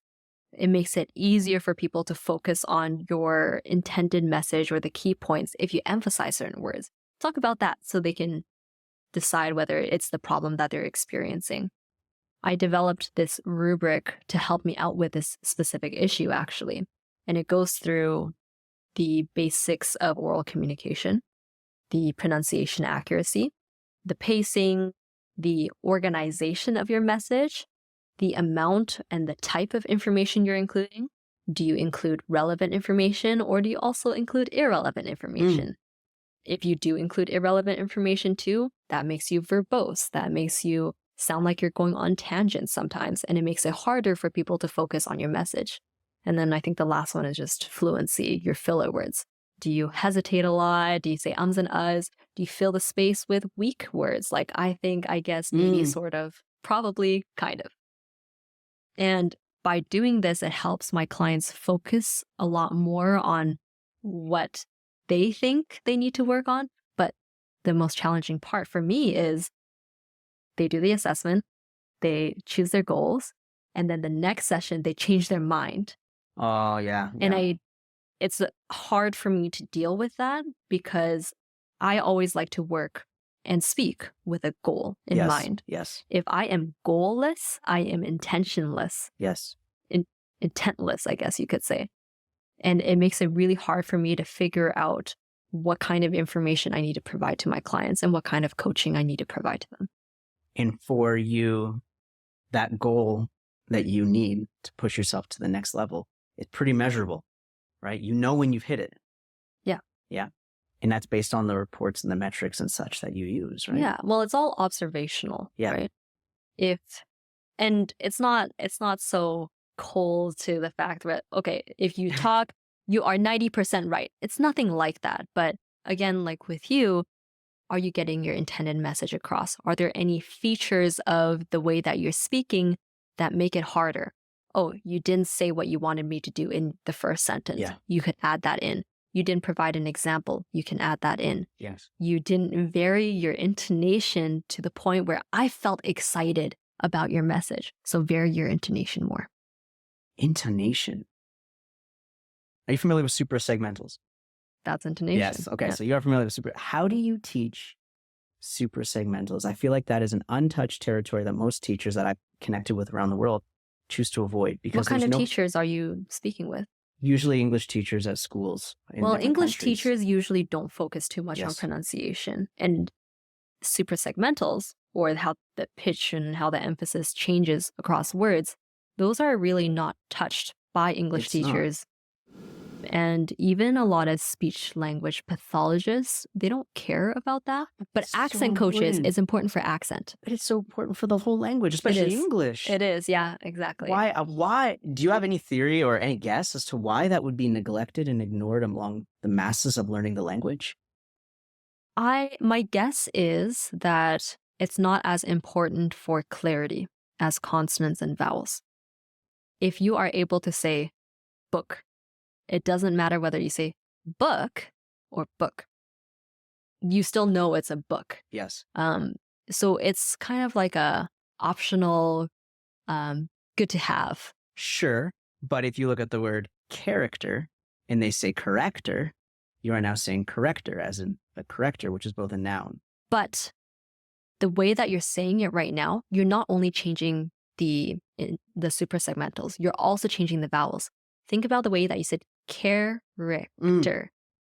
It makes it easier for people to focus on your intended message or the key points if you emphasize certain words. Talk about that so they can decide whether it's the problem that they're experiencing. I developed this rubric to help me out with this specific issue, actually. And it goes through the basics of oral communication, the pronunciation accuracy, the pacing, the organization of your message, the amount and the type of information you're including. Do you include relevant information or do you also include irrelevant information? If you do include irrelevant information too, that makes you verbose. That makes you sound like you're going on tangents sometimes, and it makes it harder for people to focus on your message. And then I think the last one is just fluency, your filler words. Do you hesitate a lot? Do you say ums and uhs? Do you fill the space with weak words like I think, I guess, maybe, sort of, probably, kind of? And by doing this, it helps my clients focus a lot more on what they think they need to work on. But the most challenging part for me is they do the assessment, they choose their goals, and then the next session, they change their mind. Oh, yeah. And it's hard for me to deal with that because I always like to work and speak with a goal in mind. Yes. If I am goalless, I am intentionless. Yes. Intentless, I guess you could say. And it makes it really hard for me to figure out what kind of information I need to provide to my clients and what kind of coaching I need to provide to them. And for you, that goal that you need to push yourself to the next level is pretty measurable, right? You know when you've hit it. Yeah. Yeah. And that's based on the reports and the metrics and such that you use, right? Yeah. Well, it's all observational, right? And it's not so cold to the fact that, okay, if you talk, you are 90% right. It's nothing like that. But again, like with you, are you getting your intended message across? Are there any features of the way that you're speaking that make it harder? Oh, you didn't say what you wanted me to do in the first sentence. Yeah. You could add that in. You didn't provide an example. You can add that in. Yes. You didn't vary your intonation to the point where I felt excited about your message. So vary your intonation more. Intonation. Are you familiar with super segmentals? That's intonation. Yes. Okay. Yeah. So you are familiar with super. How do you teach super segmentals? I feel like that is an untouched territory that most teachers that I've connected with around the world choose to avoid. Because what kind of teachers are you speaking with? Usually English teachers at schools. Well, English teachers usually don't focus too much on pronunciation. And super segmentals, or how the pitch and how the emphasis changes across words, those are really not touched by English teachers. And even a lot of speech language pathologists, they don't care about that. But it's accent coaches, it's important for accent. But it's so important for the whole language, especially English. It is, yeah, exactly. Why? Do you have any theory or any guess as to why that would be neglected and ignored among the masses of learning the language? My guess is that it's not as important for clarity as consonants and vowels. If you are able to say book, it doesn't matter whether you say book or book. You still know it's a book. Yes. So it's kind of like a optional, good to have. Sure. But if you look at the word character and they say corrector, you are now saying corrector as in a corrector, which is both a noun. But the way that you're saying it right now, you're not only changing the super segmentals, you're also changing the vowels. Think about the way that you said character,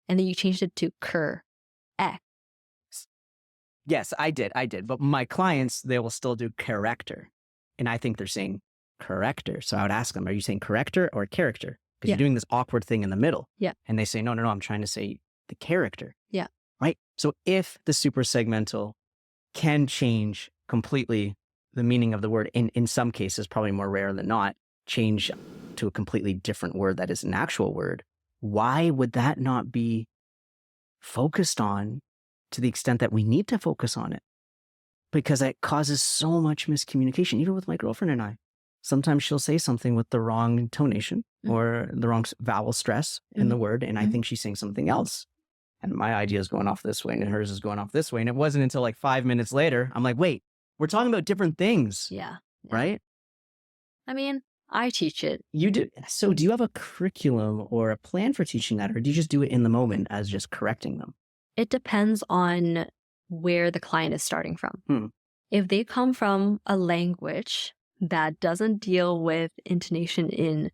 and then you changed it to Yes, I did. But my clients, they will still do character. And I think they're saying corrector. So I would ask them, are you saying corrector or character? Because you're doing this awkward thing in the middle. Yeah. And they say, no, I'm trying to say the character. Yeah. Right? So if the super segmental can change completely the meaning of the word, in some cases, probably more rare than not, change to a completely different word that is an actual word, why would that not be focused on to the extent that we need to focus on it? Because it causes so much miscommunication, even with my girlfriend and I. Sometimes she'll say something with the wrong intonation or the wrong vowel stress in the word, and I think she's saying something else. And my idea is going off this way, and hers is going off this way. And it wasn't until like 5 minutes later, I'm like, wait, we're talking about different things. Yeah. Right? I mean, I teach it. You do. So do you have a curriculum or a plan for teaching that, or do you just do it in the moment as just correcting them? It depends on where the client is starting from. If they come from a language that doesn't deal with intonation in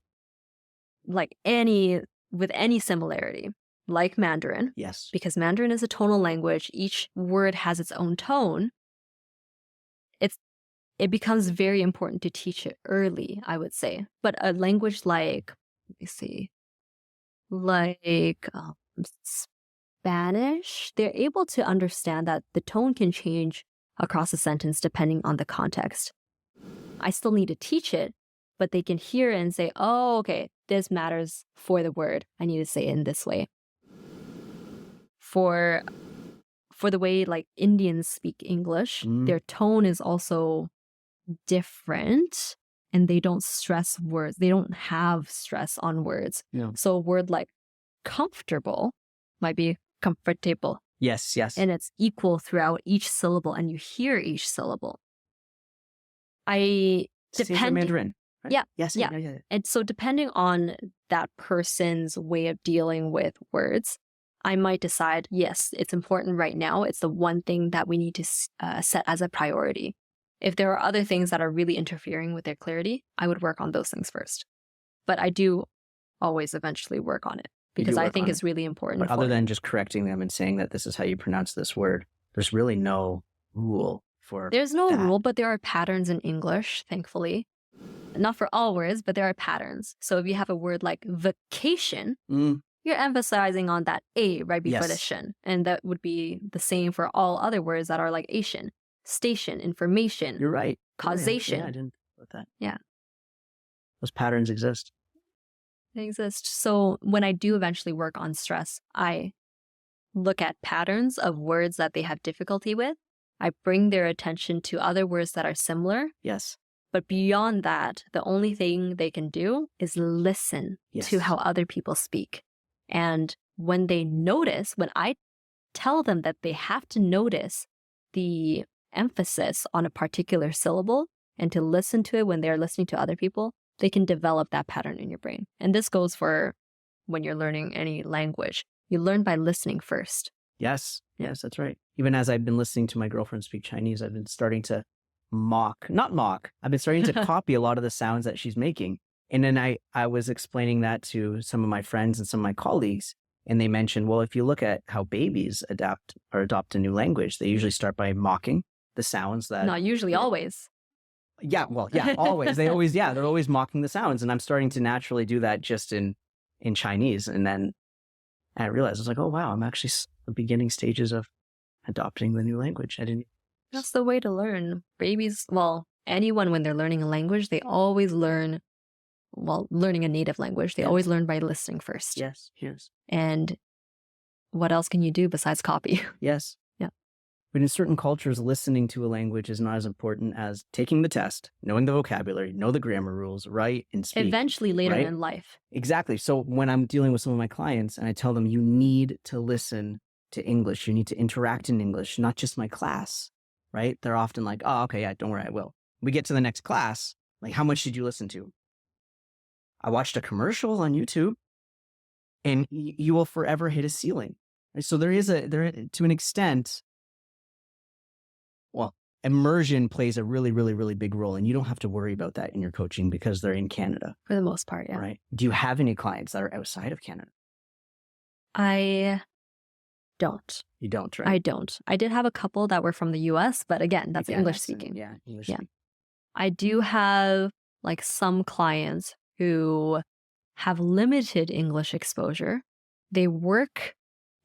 like with any similarity, like Mandarin. Yes. Because Mandarin is a tonal language. Each word has its own tone. It becomes very important to teach it early, I would say. But a language like, let me see, like Spanish, they're able to understand that the tone can change across a sentence depending on the context. I still need to teach it, but they can hear it and say, oh, okay, this matters for the word. I need to say it in this way. For the way like Indians speak English, their tone is also different, and they don't stress words. They don't have stress on words. Yeah. So a word like comfortable might be comfortable. Yes. And it's equal throughout each syllable, and you hear each syllable. Mandarin. Right? Yeah. Yes. Yeah. Yeah. And so depending on that person's way of dealing with words, I might decide, yes, it's important right now. It's the one thing that we need to set as a priority. If there are other things that are really interfering with their clarity, I would work on those things first. But I do always eventually work on it because I think it's really important. But other than just correcting them and saying that this is how you pronounce this word, there's really no rule for There's no that. rule, but there are patterns in English, thankfully. Not for all words, but there are patterns. So if you have a word like vacation, you're emphasizing on that A right before the shin. And that would be the same for all other words that are like Asian. Station, information. You're right. Causation. Yeah, I didn't think about that. Yeah. Those patterns exist. They exist. So when I do eventually work on stress, I look at patterns of words that they have difficulty with. I bring their attention to other words that are similar. Yes. But beyond that, the only thing they can do is listen to how other people speak. And when they notice, when I tell them that they have to notice the emphasis on a particular syllable and to listen to it when they're listening to other people, they can develop that pattern in your brain. And this goes for when you're learning any language. You learn by listening first. Yes, that's right. Even as I've been listening to my girlfriend speak Chinese, I've been starting to I've been starting to copy a lot of the sounds that she's making. And then I was explaining that to some of my friends and some of my colleagues. And they mentioned, well, if you look at how babies adopt a new language, they usually start by mocking the sounds that... Not usually, always. Yeah, well, yeah, always. They're always mocking the sounds. And I'm starting to naturally do that just in Chinese. And then I realized, I was like, oh, wow, I'm actually the beginning stages of adopting the new language. That's the way to learn. Babies, well, anyone when they're learning a language, they always learn, learning a native language, they always learn by listening first. Yes. And what else can you do besides copy? Yes. Yeah. But in certain cultures, listening to a language is not as important as taking the test, knowing the vocabulary, know the grammar rules, write and speak. Eventually later in life. Exactly. So when I'm dealing with some of my clients and I tell them, you need to listen to English, you need to interact in English, not just my class, right? They're often like, oh, okay, yeah, don't worry, I will. We get to the next class, like, how much did you listen to? I watched a commercial on YouTube, and you will forever hit a ceiling. Right? So there to an extent, immersion plays a really, really, really big role, and you don't have to worry about that in your coaching because they're in Canada. For the most part, yeah. Right. Do you have any clients that are outside of Canada? I don't. You don't, right? I don't. I did have a couple that were from the US, but again, that's English speaking. English speaking. I do have like some clients who have limited English exposure. They work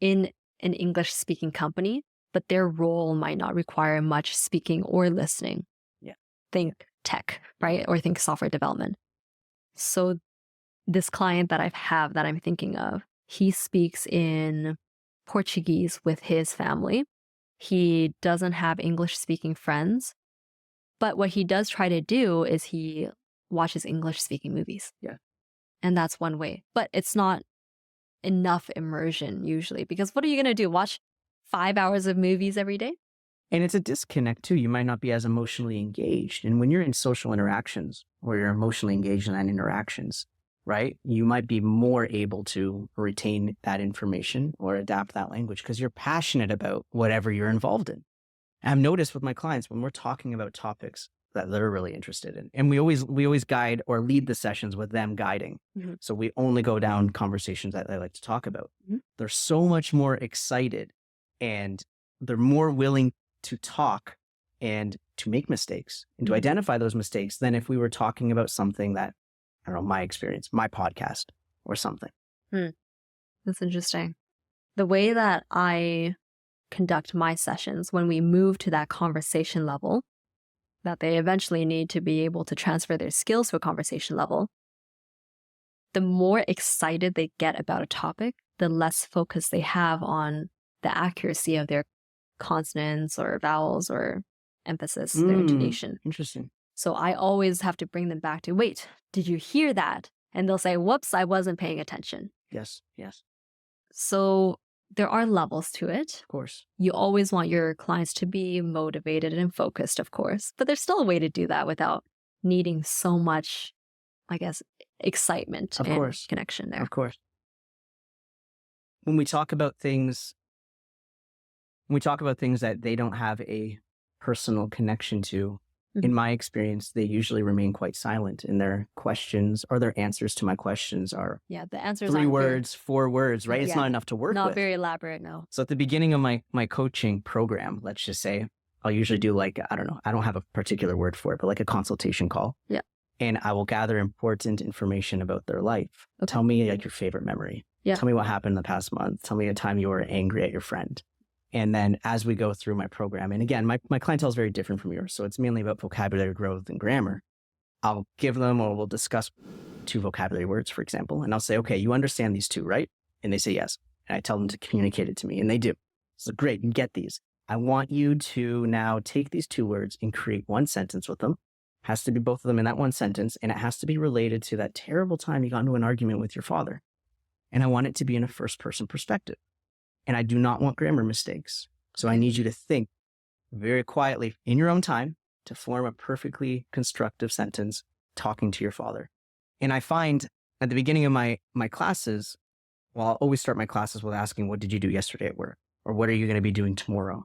in an English speaking company, but their role might not require much speaking or listening. Yeah. Think tech, right? Or think software development. So this client that I have that I'm thinking of, he speaks in Portuguese with his family. He doesn't have English speaking friends, but what he does try to do is he watches English speaking movies. Yeah. And that's one way, but it's not enough immersion usually, because what are you going to do? Watch 5 hours of movies every day? And it's a disconnect too. You might not be as emotionally engaged. And when you're in social interactions or you're emotionally engaged in that interactions, right, you might be more able to retain that information or adapt that language because you're passionate about whatever you're involved in. And I've noticed with my clients, when we're talking about topics that they're really interested in. And we always guide or lead the sessions with them guiding. So we only go down conversations that they like to talk about. They're so much more excited and they're more willing to talk and to make mistakes and to identify those mistakes than if we were talking about something that, I don't know, my experience, my podcast or something. That's interesting. The way that I conduct my sessions when we move to that conversation level, that they eventually need to be able to transfer their skills to a conversation level, the more excited they get about a topic, the less focus they have on the accuracy of their consonants or vowels or emphasis, their intonation. Interesting. So I always have to bring them back to, wait, did you hear that? And they'll say, whoops, I wasn't paying attention. Yes. So there are levels to it. Of course. You always want your clients to be motivated and focused, of course. But there's still a way to do that without needing so much, I guess, excitement and connection there. Of course. When we talk about things that they don't have a personal connection to, in my experience, they usually remain quite silent in their questions, or their answers to my questions are the answers 3 words, 4 words, right? It's not enough to work with. Not very elaborate, no. So at the beginning of my coaching program, let's just say, I'll usually do like, I don't know, I don't have a particular word for it, but like a consultation call. Yeah. And I will gather important information about their life. Okay. Tell me like your favorite memory. Yeah. Tell me what happened in the past month. Tell me a time you were angry at your friend. And then as we go through my program, and again, my clientele is very different from yours. So it's mainly about vocabulary growth and grammar. I'll give them, or we'll discuss 2 vocabulary words, for example. And I'll say, okay, you understand these 2, right? And they say yes. And I tell them to communicate it to me, and they do. So great, you get these. I want you to now take these 2 words and create 1 sentence with them. Has to be both of them in that 1 sentence. And it has to be related to that terrible time you got into an argument with your father. And I want it to be in a first person perspective. And I do not want grammar mistakes. So I need you to think very quietly in your own time to form a perfectly constructive sentence talking to your father. And I find at the beginning of my classes, well, I'll always start my classes with asking, what did you do yesterday at work? Or what are you going to be doing tomorrow?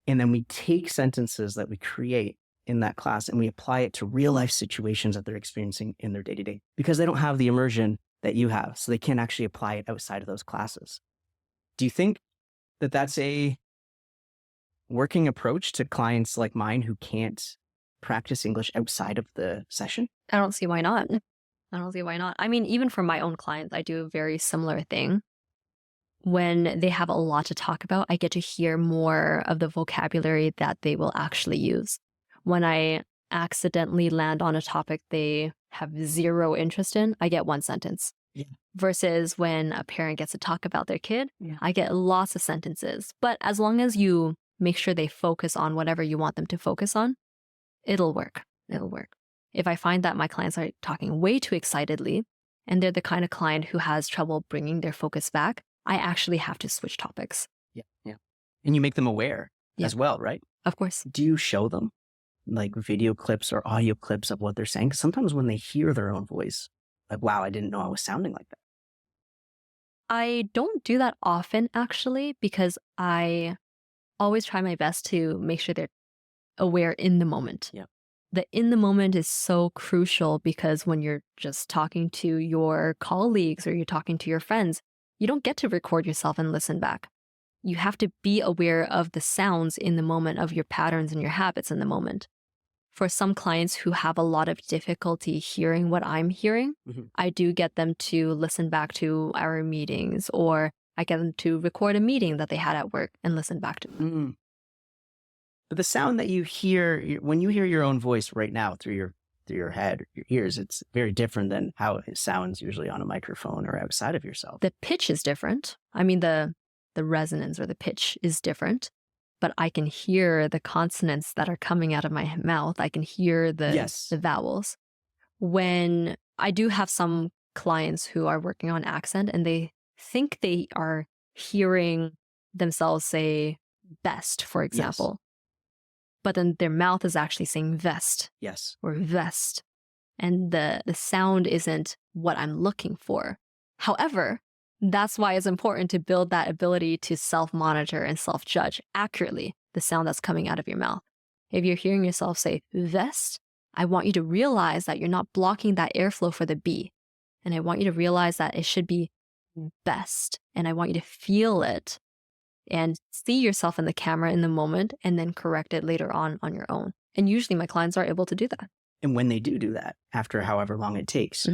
And then we take sentences that we create in that class and we apply it to real life situations that they're experiencing in their day-to-day, because they don't have the immersion that you have. So they can't actually apply it outside of those classes. Do you think that that's a working approach to clients like mine who can't practice English outside of the session? I don't see why not. I mean, even for my own clients, I do a very similar thing. When they have a lot to talk about, I get to hear more of the vocabulary that they will actually use. When I accidentally land on a topic they have 0 interest in, I get 1 sentence. Yeah. Versus when a parent gets to talk about their kid, I get lots of sentences. But as long as you make sure they focus on whatever you want them to focus on, it'll work. If I find that my clients are talking way too excitedly, and they're the kind of client who has trouble bringing their focus back, I actually have to switch topics. Yeah. And you make them aware as well, right? Of course. Do you show them like video clips or audio clips of what they're saying? 'Cause sometimes when they hear their own voice, like, wow, I didn't know I was sounding like that. I don't do that often, actually, because I always try my best to make sure they're aware in the moment. Yeah. The in the moment is so crucial, because when you're just talking to your colleagues or you're talking to your friends, you don't get to record yourself and listen back. You have to be aware of the sounds in the moment, of your patterns and your habits in the moment. For some clients who have a lot of difficulty hearing what I'm hearing, I do get them to listen back to our meetings, or I get them to record a meeting that they had at work and listen back to. But the sound that you hear, when you hear your own voice right now through your head, your ears, it's very different than how it sounds usually on a microphone or outside of yourself. The pitch is different. I mean, the resonance or the pitch is different. But I can hear the consonants that are coming out of my mouth. I can hear the vowels. When I do have some clients who are working on accent and they think they are hearing themselves say best, for example. But then their mouth is actually saying vest. Or vest. And the sound isn't what I'm looking for. However, that's why it's important to build that ability to self-monitor and self-judge accurately the sound that's coming out of your mouth. If you're hearing yourself say vest, I want you to realize that you're not blocking that airflow for the B. And I want you to realize that it should be best. And I want you to feel it and see yourself in the camera in the moment and then correct it later on your own. And usually my clients are able to do that. And when they do that, after however long it takes,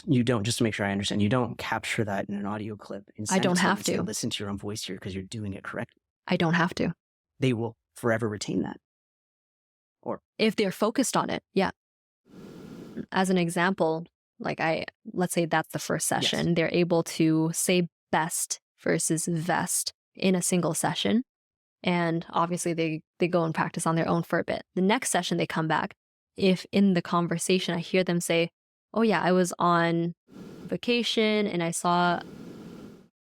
you don't, just to make sure I understand, you don't capture that in an audio clip. I don't have to. Say, listen to your own voice here because you're doing it correctly. I don't have to. They will forever retain that. Or if they're focused on it, yeah. As an example, let's say that's the first session. Yes. They're able to say best versus vest in a single session. And obviously they go and practice on their own for a bit. The next session they come back. If in the conversation I hear them say, oh yeah, I was on vacation and I saw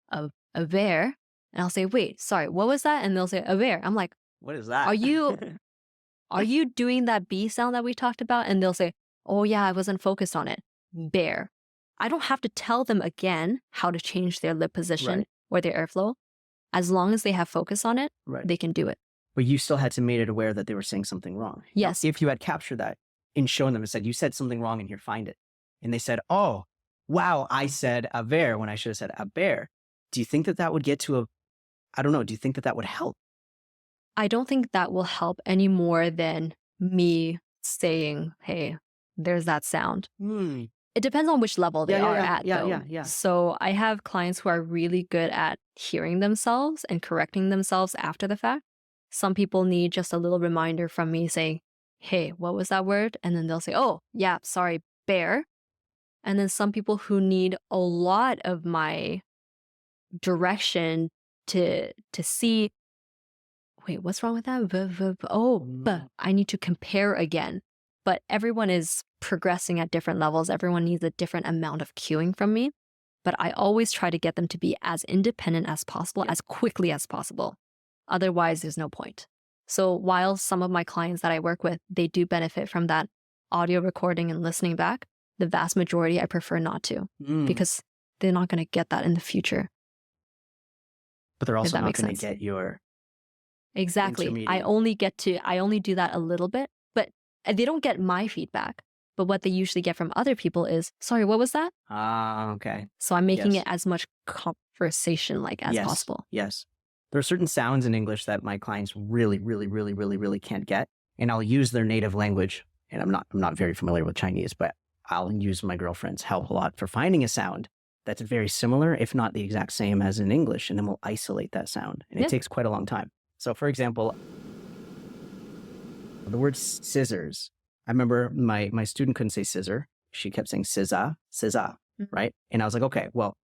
a bear. And I'll say, wait, sorry, what was that? And they'll say, a bear. I'm like, what is that? Are you doing that B sound that we talked about? And they'll say, oh yeah, I wasn't focused on it. Bear. I don't have to tell them again how to change their lip position or their airflow. As long as they have focus on it, they can do it. But you still had to make it aware that they were saying something wrong. Yes. Now, if you had captured that and shown them and said, you said something wrong and here, find it. And they said, oh, wow, I said a bear when I should have said a bear. Do you think that would get to I don't know, do you think that would help? I don't think that will help any more than me saying, hey, there's that sound. It depends on which level they are at, though. Yeah. So I have clients who are really good at hearing themselves and correcting themselves after the fact. Some people need just a little reminder from me saying, hey, what was that word? And then they'll say, oh, yeah, sorry, bear. And then some people who need a lot of my direction to see, wait, what's wrong with that? I need to compare again. But everyone is progressing at different levels. Everyone needs a different amount of cueing from me. But I always try to get them to be as independent as possible, as quickly as possible. Otherwise, there's no point. So while some of my clients that I work with, they do benefit from that audio recording and listening back, the vast majority I prefer not to because they're not going to get that in the future. But they're also not going to get your exactly. I only do that a little bit, but they don't get my feedback. But what they usually get from other people is, sorry, what was that? Okay. So I'm making it as much conversation-like as possible. Yes. There are certain sounds in English that my clients really, really, really, really, really can't get. And I'll use their native language. And I'm not very familiar with Chinese, but I'll use my girlfriend's help a lot for finding a sound that's very similar, if not the exact same as in English. And then we'll isolate that sound. And it takes quite a long time. So for example, the word scissors. I remember my student couldn't say scissor. She kept saying scissor, right? And I was like, okay, well,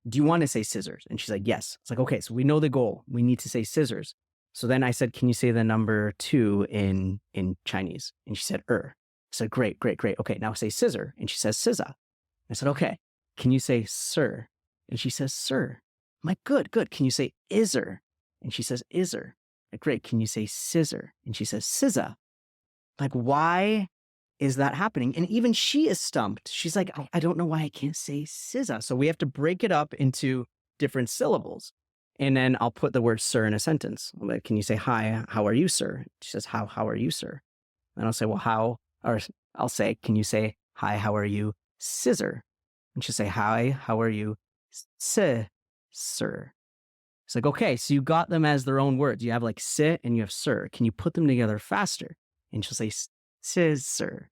do you want to say scissors? And she's like, yes. It's like, okay, so we know the goal. We need to say scissors. So then I said, can you say the number 2 in Chinese? And she said, I said, great. Okay, now say scissor. And she says, scissor. I said, okay, can you say sir? And she says, sir. I'm like, good. Can you say iser? And she says, iser. Like, great. Can you say scissor? And she says, scissor. Like, why is that happening? And even she is stumped. She's like, I don't know why I can't say scissor. So we have to break it up into different syllables. And then I'll put the word sir in a sentence. I'm like, can you say, hi, how are you, sir? She says, how are you, sir? And I'll say, well, I'll say, can you say, hi, how are you, scissor? And she'll say, hi, how are you, sir? It's like, okay, so you got them as their own words. You have like sit and you have sir. Can you put them together faster? And she'll say, scissor.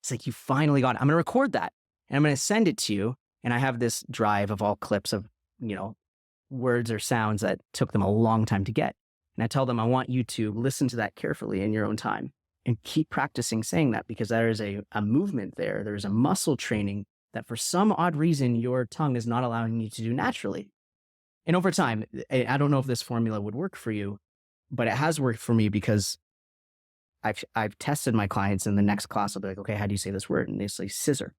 It's like, you finally got it. I'm going to record that and I'm going to send it to you. And I have this drive of all clips of, words or sounds that took them a long time to get. And I tell them, I want you to listen to that carefully in your own time and keep practicing saying that, because there is a movement there. There's a muscle training that for some odd reason, your tongue is not allowing you to do naturally. And over time, I don't know if this formula would work for you, but it has worked for me because I've tested my clients in the next class. I'll be like, okay, how do you say this word? And they say scissor.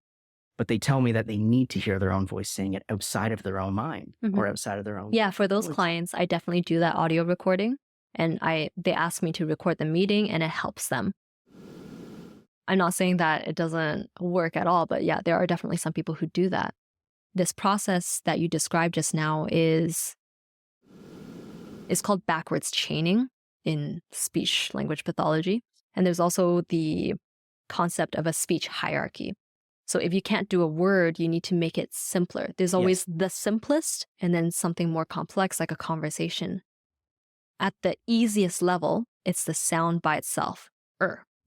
But they tell me that they need to hear their own voice saying it outside of their own mind or outside of their own. Yeah, for those voice. Clients, I definitely do that audio recording. And they ask me to record the meeting and it helps them. I'm not saying that it doesn't work at all, but yeah, there are definitely some people who do that. This process that you described just now is called backwards chaining in speech language pathology. And there's also the concept of a speech hierarchy. So if you can't do a word, you need to make it simpler. There's always the simplest and then something more complex like a conversation. At the easiest level, it's the sound by itself,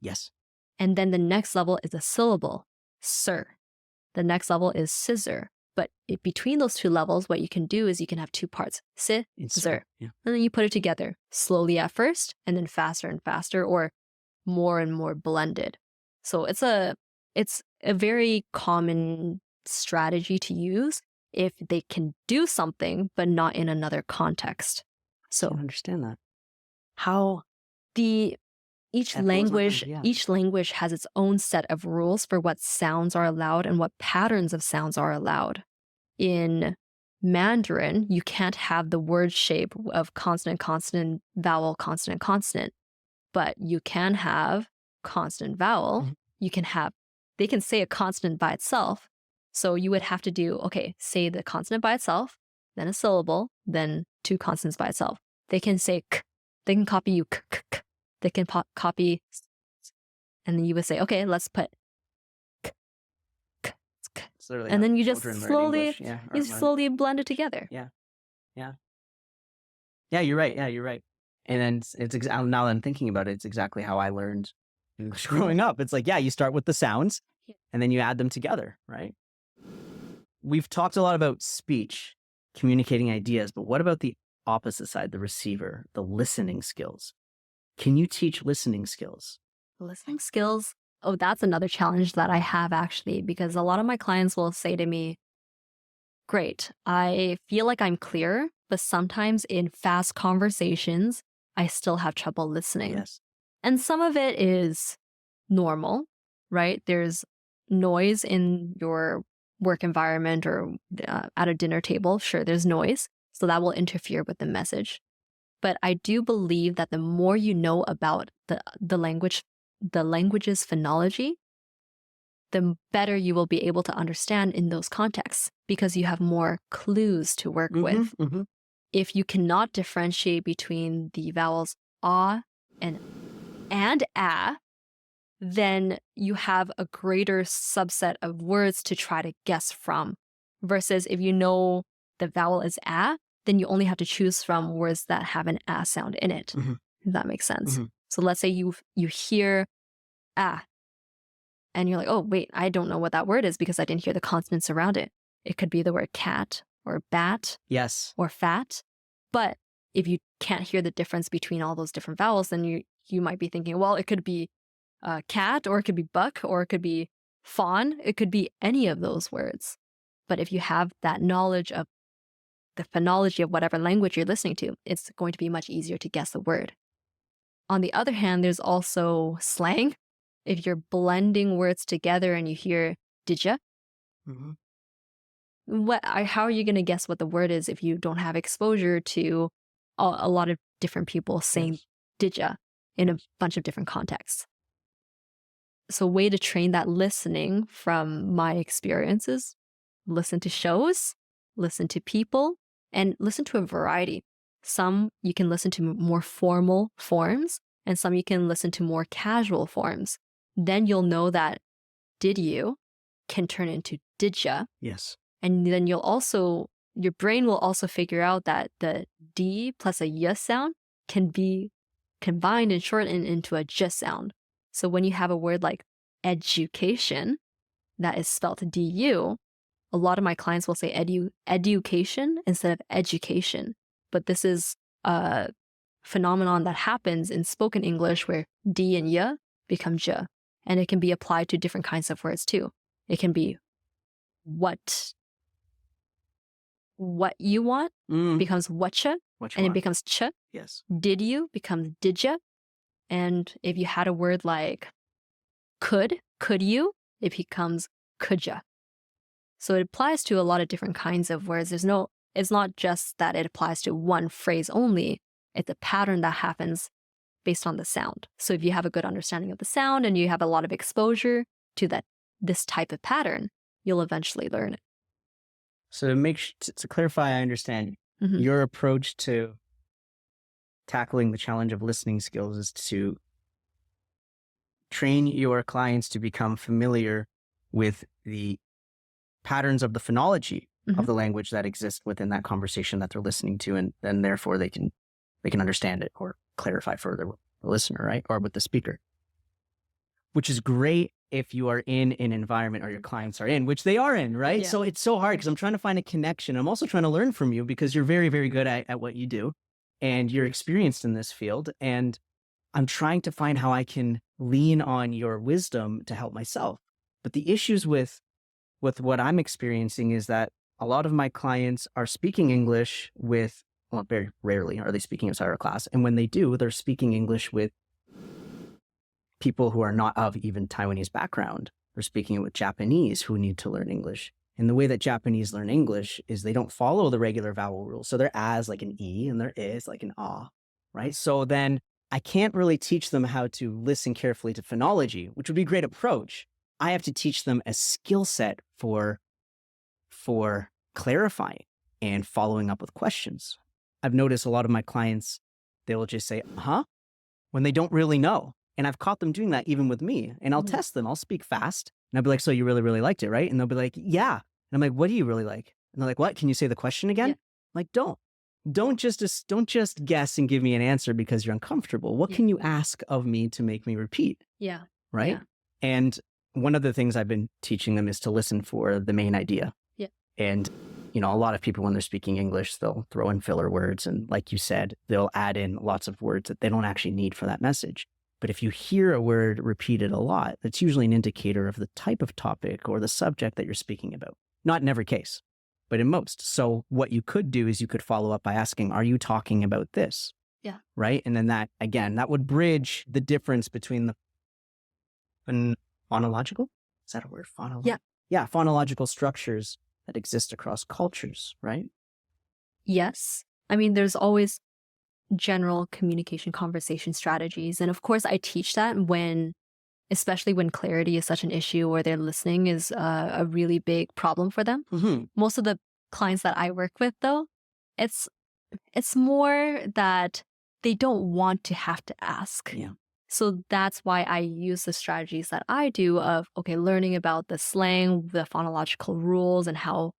Yes. And then the next level is a syllable, sir. The next level is scissor. But between those two levels, what you can do is you can have two parts, scissor. Yeah. And then you put it together slowly at first, and then faster and faster, or more and more blended. So it's a very common strategy to use if they can do something, but not in another context. So I understand that. How each language has its own set of rules for what sounds are allowed and what patterns of sounds are allowed. In Mandarin, you can't have the word shape of consonant, consonant, vowel, consonant, consonant, but you can have consonant, vowel. They can say a consonant by itself. So you would have to do, say the consonant by itself, then a syllable, then two consonants by itself. They can say k, they can copy you k, k, k. They can copy, and then you would say, okay, let's put k, k, k. And then you just slowly blend it together. Yeah, you're right. And then now that I'm thinking about it, it's exactly how I learned English growing up. It's like, you start with the sounds and then you add them together, right? We've talked a lot about speech, communicating ideas, but what about the opposite side, the receiver, the listening skills? Can you teach listening skills? Listening skills? Oh, that's another challenge that I have actually, because a lot of my clients will say to me, great, I feel like I'm clear, but sometimes in fast conversations, I still have trouble listening. Yes. And some of it is normal, right? There's noise in your work environment or at a dinner table. Sure, there's noise. So that will interfere with the message. But I do believe that the more you know about the language's phonology, the better you will be able to understand in those contexts because you have more clues to work with. Mm-hmm. If you cannot differentiate between the vowels ah and ah, then you have a greater subset of words to try to guess from. Versus if you know the vowel is ah, then you only have to choose from words that have an ah sound in it. Mm-hmm. If that makes sense. Mm-hmm. So let's say you hear ah, and you're like, oh, wait, I don't know what that word is because I didn't hear the consonants around it. It could be the word cat or bat. Yes. Or fat. But if you can't hear the difference between all those different vowels, then you might be thinking, well, it could be cat, or it could be buck, or it could be fawn. It could be any of those words. But if you have that knowledge of the phonology of whatever language you're listening to, it's going to be much easier to guess the word. On the other hand, there's also slang. If you're blending words together and you hear didja, how are you going to guess what the word is if you don't have exposure to a lot of different people saying didja in a bunch of different contexts? So a way to train that listening from my experiences, listen to shows, listen to people, and listen to a variety. Some you can listen to more formal forms, and some you can listen to more casual forms. Then you'll know that did you can turn into didja. Yes. And then your brain will also figure out that the D plus a Y sound can be combined and shortened into a J sound. So when you have a word like education that is spelled DU, a lot of my clients will say education instead of education. But this is a phenomenon that happens in spoken English where D and Y become J. And it can be applied to different kinds of words too. It can be what you want becomes whatcha, and it becomes ch. Yes. Did you becomes didja. And if you had a word like could you, it becomes coulda. So it applies to a lot of different kinds of words. It's not just that it applies to one phrase only. It's a pattern that happens based on the sound. So if you have a good understanding of the sound and you have a lot of exposure to this type of pattern, you'll eventually learn it. So to clarify, I understand your approach to tackling the challenge of listening skills is to train your clients to become familiar with the patterns of the phonology of the language that exists within that conversation that they're listening to, and then therefore they can understand it or clarify further with the listener, right? Or with the speaker. Which is great if you are in an environment or your clients are in, which they are in, right? Yeah. So it's so hard because I'm trying to find a connection. I'm also trying to learn from you because you're very, very good at what you do and you're experienced in this field. And I'm trying to find how I can lean on your wisdom to help myself. But the issues with what I'm experiencing is that a lot of my clients are speaking English with, well, very rarely are they speaking outside our class. And when they do, they're speaking English with people who are not of even Taiwanese background. They're speaking it with Japanese who need to learn English. And the way that Japanese learn English is they don't follow the regular vowel rules. So their as like an E and their is like an ah, right? So then I can't really teach them how to listen carefully to phonology, which would be a great approach. I have to teach them a skill set for clarifying and following up with questions. I've noticed a lot of my clients, they will just say, when they don't really know. And I've caught them doing that even with me. And I'll test them. I'll speak fast. And I'll be like, so you really, really liked it, right? And they'll be like, yeah. And I'm like, what do you really like? And they're like, what? Can you say the question again? Yeah. I'm like, don't just guess and give me an answer because you're uncomfortable. What can you ask of me to make me repeat? Yeah. Right? Yeah. And one of the things I've been teaching them is to listen for the main idea. Yeah. And, a lot of people, when they're speaking English, they'll throw in filler words. And like you said, they'll add in lots of words that they don't actually need for that message. But if you hear a word repeated a lot, that's usually an indicator of the type of topic or the subject that you're speaking about. Not in every case, but in most. So what you could do is you could follow up by asking, are you talking about this? Yeah. Right? And then that would bridge the difference between the phonological? Is that a word? Yeah. Yeah, phonological structures that exist across cultures, right? Yes. I mean, there's always general communication conversation strategies. And of course, I teach that especially when clarity is such an issue or their listening is a really big problem for them. Mm-hmm. Most of the clients that I work with, though, it's more that they don't want to have to ask. Yeah. So that's why I use the strategies that I do of, learning about the slang, the phonological rules, and how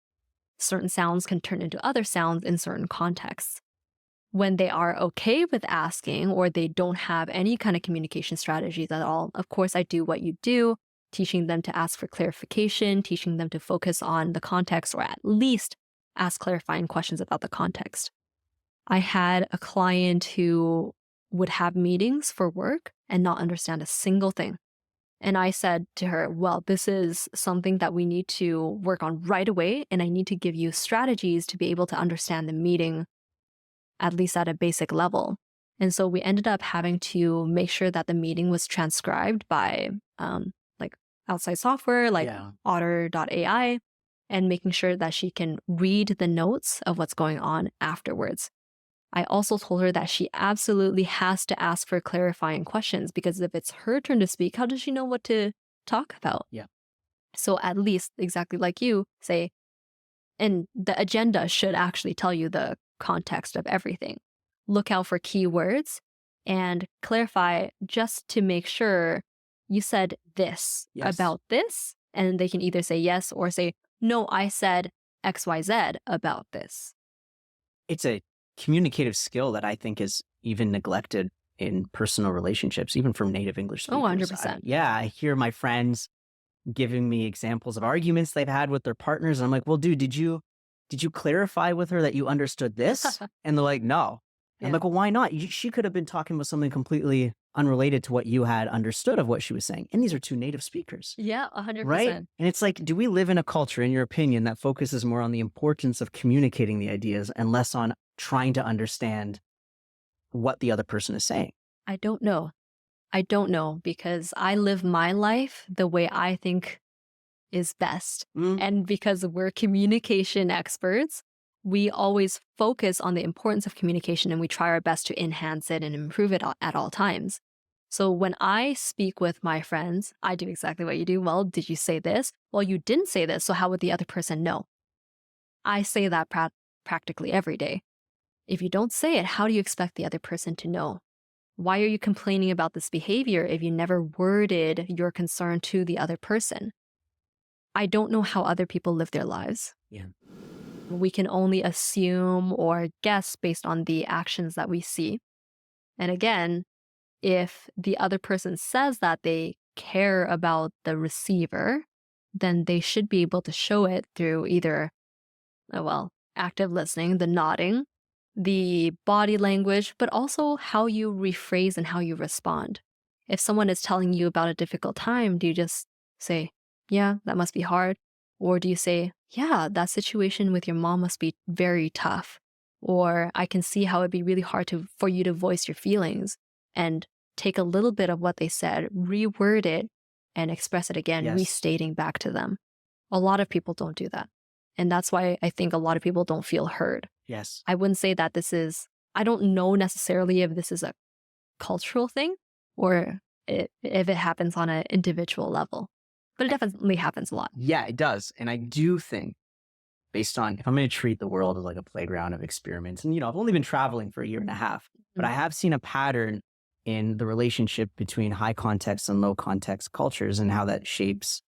certain sounds can turn into other sounds in certain contexts. When they are okay with asking or they don't have any kind of communication strategies at all, of course, I do what you do, teaching them to ask for clarification, teaching them to focus on the context or at least ask clarifying questions about the context. I had a client who would have meetings for work and not understand a single thing. And I said to her, well, this is something that we need to work on right away. And I need to give you strategies to be able to understand the meeting, at least at a basic level. And so we ended up having to make sure that the meeting was transcribed by like outside software, like Otter.ai, and making sure that she can read the notes of what's going on afterwards. I also told her that she absolutely has to ask for clarifying questions because if it's her turn to speak, how does she know what to talk about? Yeah. So at least, exactly like you say, and the agenda should actually tell you the context of everything. Look out for keywords and clarify just to make sure you said this about this, and they can either say yes or say, no, I said XYZ about this. It's a communicative skill that I think is even neglected in personal relationships, even from native English speakers. Oh, 100%. I hear my friends giving me examples of arguments they've had with their partners. And I'm like, well, dude, did you clarify with her that you understood this? And they're like, no. Yeah. I'm like, well, why not? She could have been talking about something completely unrelated to what you had understood of what she was saying. And these are two native speakers. Yeah, 100%. Right? And it's like, do we live in a culture, in your opinion, that focuses more on the importance of communicating the ideas and less on trying to understand what the other person is saying? I don't know. Because I live my life the way I think is best. And because we're communication experts, we always focus on the importance of communication and we try our best to enhance it and improve it at all times. So when I speak with my friends, I do exactly what you do. Well, did you say this? Well, you didn't say this, so how would the other person know? I say that practically every day. If you don't say it, how do you expect the other person to know? why are you complaining about this behavior if you never worded your concern to the other person? I don't know how other people live their lives. Yeah. We can only assume or guess based on the actions that we see. And again, if the other person says that they care about the receiver, then they should be able to show it through either, active listening, the nodding, the body language, but also how you rephrase and how you respond. If someone is telling you about a difficult time, do you just say, yeah, that must be hard? Or do you say, yeah, that situation with your mom must be very tough? Or I can see how it'd be really hard for you to voice your feelings, and take a little bit of what they said, reword it, and express it again, Yes. restating back to them. A lot of people don't do that. And that's why I think a lot of people don't feel heard. Yes. I wouldn't say that I don't know necessarily if this is a cultural thing or if it happens on an individual level, but it definitely happens a lot. Yeah, it does. And I do think, based on, if I'm going to treat the world as like a playground of experiments, and, I've only been traveling for a year and a half, but I have seen a pattern in the relationship between high context and low context cultures and how that shapes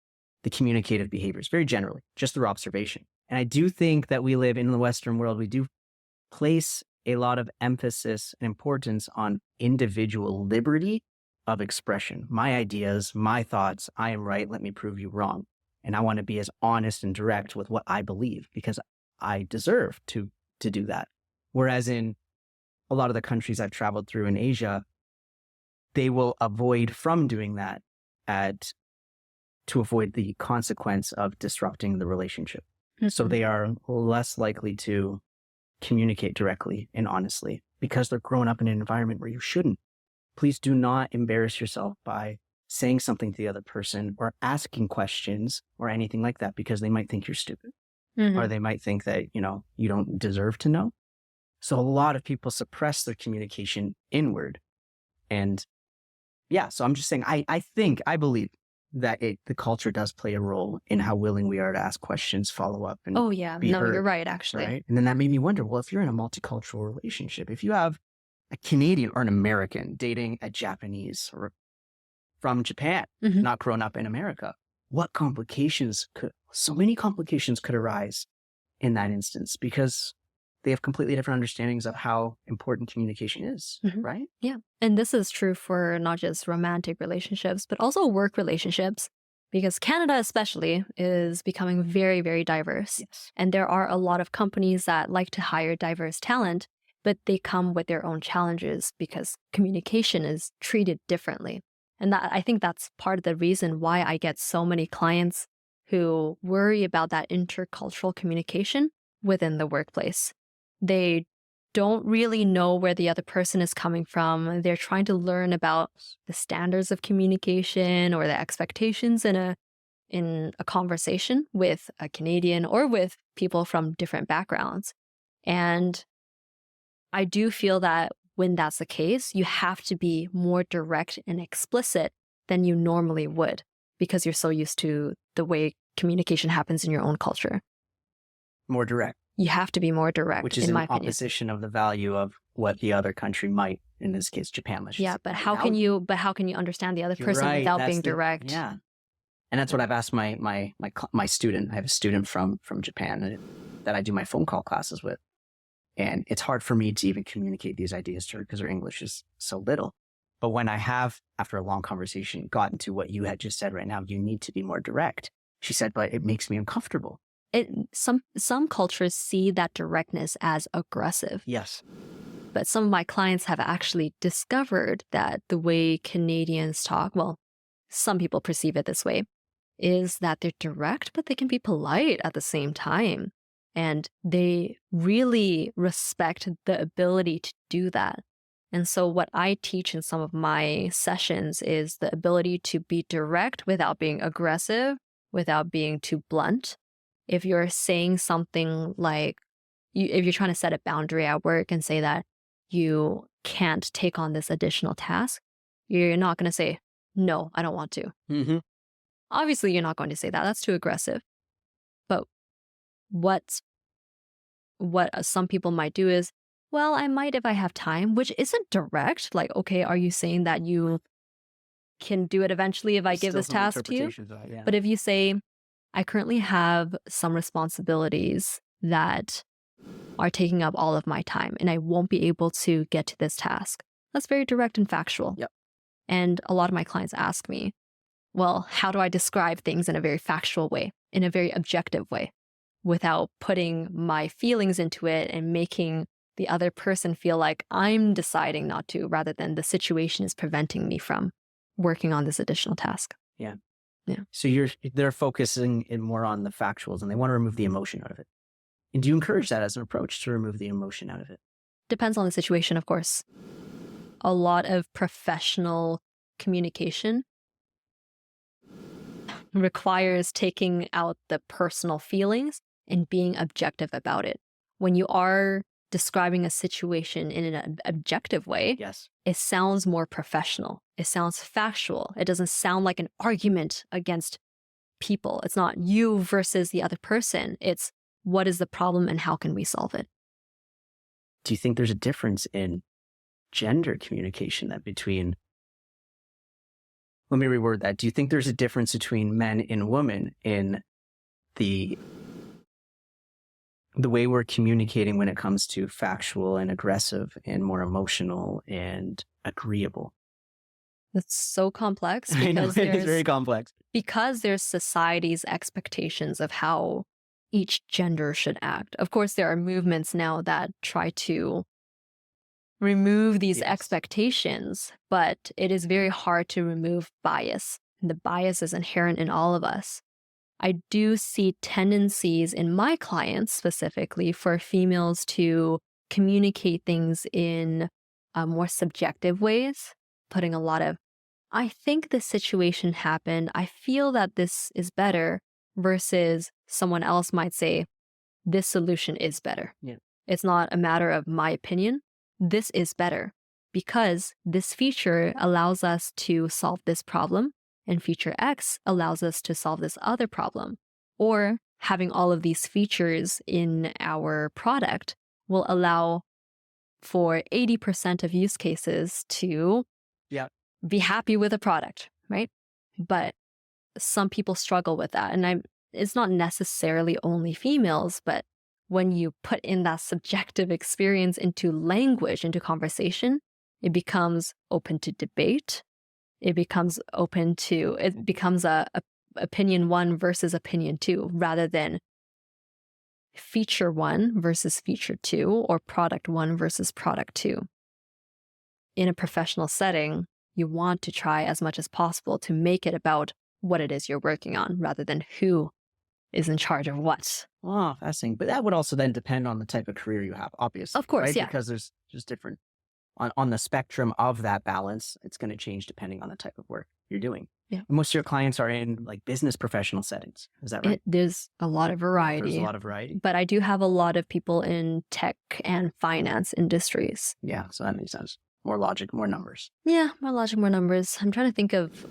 the communicative behaviors very generally, just through observation. And I do think that we live in the Western world. We do place a lot of emphasis and importance on individual liberty of expression. My ideas, my thoughts, I am right, let me prove you wrong. And I want to be as honest and direct with what I believe because I deserve to do that. Whereas in a lot of the countries I've traveled through in Asia, they will avoid from doing that to avoid the consequence of disrupting the relationship. Mm-hmm. So they are less likely to communicate directly and honestly because they're grown up in an environment where you shouldn't. Please do not embarrass yourself by saying something to the other person or asking questions or anything like that because they might think you're stupid. Mm-hmm. Or they might think that, you don't deserve to know. So a lot of people suppress their communication inward. And yeah, so I'm just saying, I believe that the culture does play a role in how willing we are to ask questions, follow up, and be heard, you're right, actually. Right? And then that made me wonder, well, if you're in a multicultural relationship, if you have a Canadian or an American dating a Japanese or from Japan, mm-hmm. not grown up in America, so many complications could arise in that instance because they have completely different understandings of how important communication is, mm-hmm. right? Yeah. And this is true for not just romantic relationships, but also work relationships, because Canada especially is becoming very, very diverse. Yes. And there are a lot of companies that like to hire diverse talent, but they come with their own challenges because communication is treated differently. And I think that's part of the reason why I get so many clients who worry about that intercultural communication within the workplace. They don't really know where the other person is coming from. They're trying to learn about the standards of communication or the expectations in a conversation with a Canadian or with people from different backgrounds. And I do feel that when that's the case, you have to be more direct and explicit than you normally would because you're so used to the way communication happens in your own culture. More direct. You have to be more direct, which is in opposition of the value of what the other country might, in this case, Japan. Yeah, but how can you understand the other person without being direct? Yeah, and that's what I've asked my student. I have a student from Japan that I do my phone call classes with, and it's hard for me to even communicate these ideas to her because her English is so little. But when I have, after a long conversation, gotten to what you had just said right now, you need to be more direct. She said, but it makes me uncomfortable. Some cultures see that directness as aggressive. Yes. But some of my clients have actually discovered that the way Canadians talk, well, some people perceive it this way, is that they're direct, but they can be polite at the same time. And they really respect the ability to do that. And so what I teach in some of my sessions is the ability to be direct without being aggressive, without being too blunt. If you're saying something like, if you're trying to set a boundary at work and say that you can't take on this additional task, you're not going to say, no, I don't want to. Mm-hmm. Obviously, you're not going to say that. That's too aggressive. But what some people might do is, well, I might if I have time, which isn't direct. Like, okay, are you saying that you can do it eventually if I give this task to you? Yeah. But if you say, I currently have some responsibilities that are taking up all of my time and I won't be able to get to this task. That's very direct and factual. Yep. And a lot of my clients ask me, well, how do I describe things in a very factual way, in a very objective way, without putting my feelings into it and making the other person feel like I'm deciding not to, rather than the situation is preventing me from working on this additional task. Yeah. Yeah. So they're focusing in more on the factuals and they want to remove the emotion out of it. And do you encourage that as an approach to remove the emotion out of it? Depends on the situation, of course. A lot of professional communication requires taking out the personal feelings and being objective about it. When you are describing a situation in an objective way, yes, it sounds more professional. It sounds factual. It doesn't sound like an argument against people. It's not you versus the other person. It's what is the problem and how can we solve it? Do you think there's a difference in gender communication that between, let me reword that. Do you think there's a difference between men and women in the way we're communicating when it comes to factual and aggressive and more emotional and agreeable? It's so complex. I know, it is very complex. Because there's society's expectations of how each gender should act. Of course, there are movements now that try to remove these expectations, but it is very hard to remove bias. And the bias is inherent in all of us. I do see tendencies in my clients specifically for females to communicate things in more subjective ways, putting a lot of, I think this situation happened, I feel that this is better, versus someone else might say, this solution is better. Yeah. It's not a matter of my opinion. This is better because this feature allows us to solve this problem and feature X allows us to solve this other problem. Or having all of these features in our product will allow for 80% of use cases to be happy with a product, right? But some people struggle with that. And it's not necessarily only females, but when you put in that subjective experience into language, into conversation, it becomes open to debate. It becomes a opinion one versus opinion two, rather than feature one versus feature two, or product one versus product two. In a professional setting, you want to try as much as possible to make it about what it is you're working on, rather than who is in charge of what. Oh, fascinating. But that would also then depend on the type of career you have, obviously. Of course, right? yeah. Because there's just different, on the spectrum of that balance, it's going to change depending on the type of work you're doing. Yeah. Most of your clients are in like business professional settings. Is that right? There's a lot of variety. There's a lot of variety. But I do have a lot of people in tech and finance industries. Yeah, so that makes sense. More logic, more numbers. Yeah, more logic, more numbers. I'm trying to think of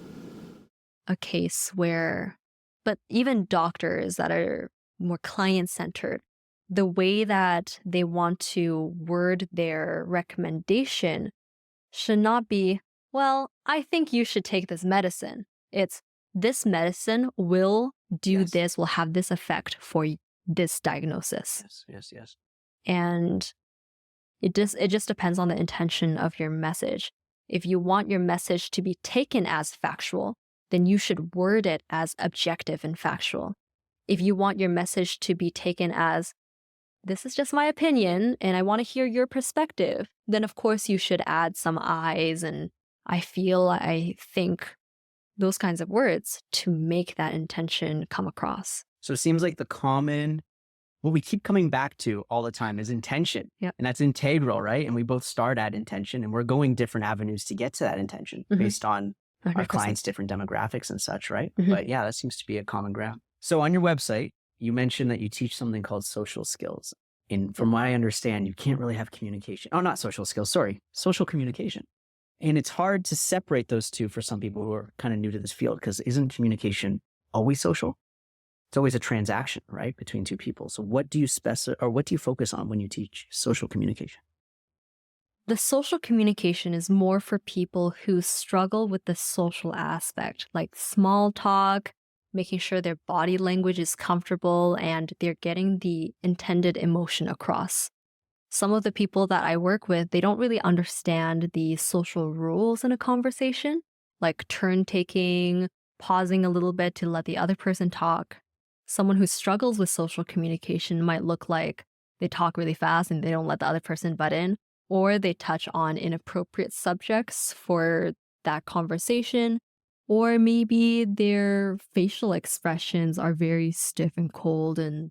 a case where, but even doctors that are more client-centered, the way that they want to word their recommendation should not be, well, I think you should take this medicine. It's, this medicine will do this, will have this effect for this diagnosis. Yes. And it just depends on the intention of your message. If you want your message to be taken as factual, then you should word it as objective and factual. If you want your message to be taken as, this is just my opinion and I want to hear your perspective, then of course you should add some I's and I feel, I think, those kinds of words to make that intention come across. So it seems like what we keep coming back to all the time is intention. Yep. And that's integral, right? And we both start at intention and we're going different avenues to get to that intention based on 100%. Our clients' different demographics and such, right? Mm-hmm. But yeah, that seems to be a common ground. So on your website, you mentioned that you teach something called social skills. And from what I understand, you can't really have communication. Oh, not social skills, sorry, social communication. And it's hard to separate those two for some people who are kind of new to this field, because isn't communication always social? It's always a transaction, right, between two people. So what do you focus on when you teach social communication? The social communication is more for people who struggle with the social aspect, like small talk, making sure their body language is comfortable and they're getting the intended emotion across. Some of the people that I work with, they don't really understand the social rules in a conversation, like turn taking, pausing a little bit to let the other person talk. Someone who struggles with social communication might look like they talk really fast and they don't let the other person butt in, or they touch on inappropriate subjects for that conversation, or maybe their facial expressions are very stiff and cold, and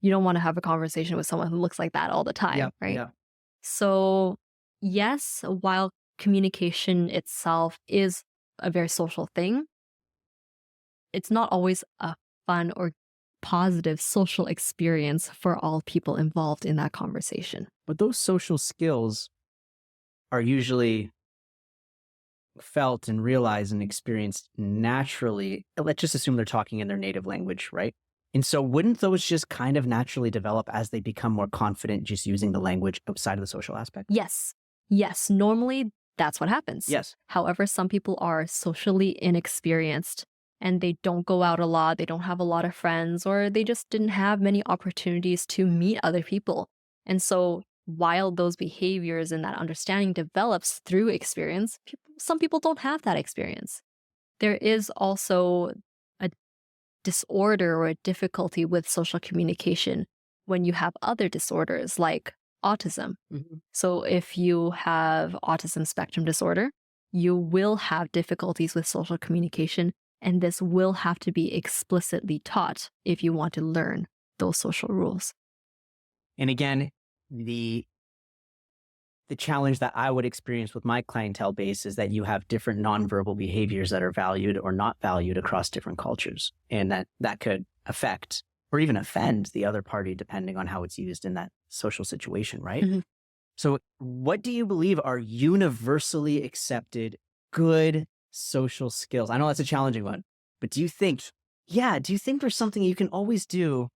you don't want to have a conversation with someone who looks like that all the time, right? Yeah. So, yes, while communication itself is a very social thing, it's not always a fun or positive social experience for all people involved in that conversation. But those social skills are usually felt and realized and experienced naturally. Let's just assume they're talking in their native language, right? And so wouldn't those just kind of naturally develop as they become more confident just using the language outside of the social aspect? Yes. Yes. Normally, that's what happens. Yes. However, some people are socially inexperienced and they don't go out a lot, they don't have a lot of friends, or they just didn't have many opportunities to meet other people. And so while those behaviors and that understanding develops through experience, some people don't have that experience. There is also a disorder or a difficulty with social communication when you have other disorders like autism. Mm-hmm. So if you have autism spectrum disorder, you will have difficulties with social communication, and this will have to be explicitly taught if you want to learn those social rules. And again, the challenge that I would experience with my clientele base is that you have different nonverbal behaviors that are valued or not valued across different cultures. And that could affect or even offend the other party depending on how it's used in that social situation, right? Mm-hmm. So what do you believe are universally accepted good social skills? I know that's a challenging one, but do you think there's something you can always do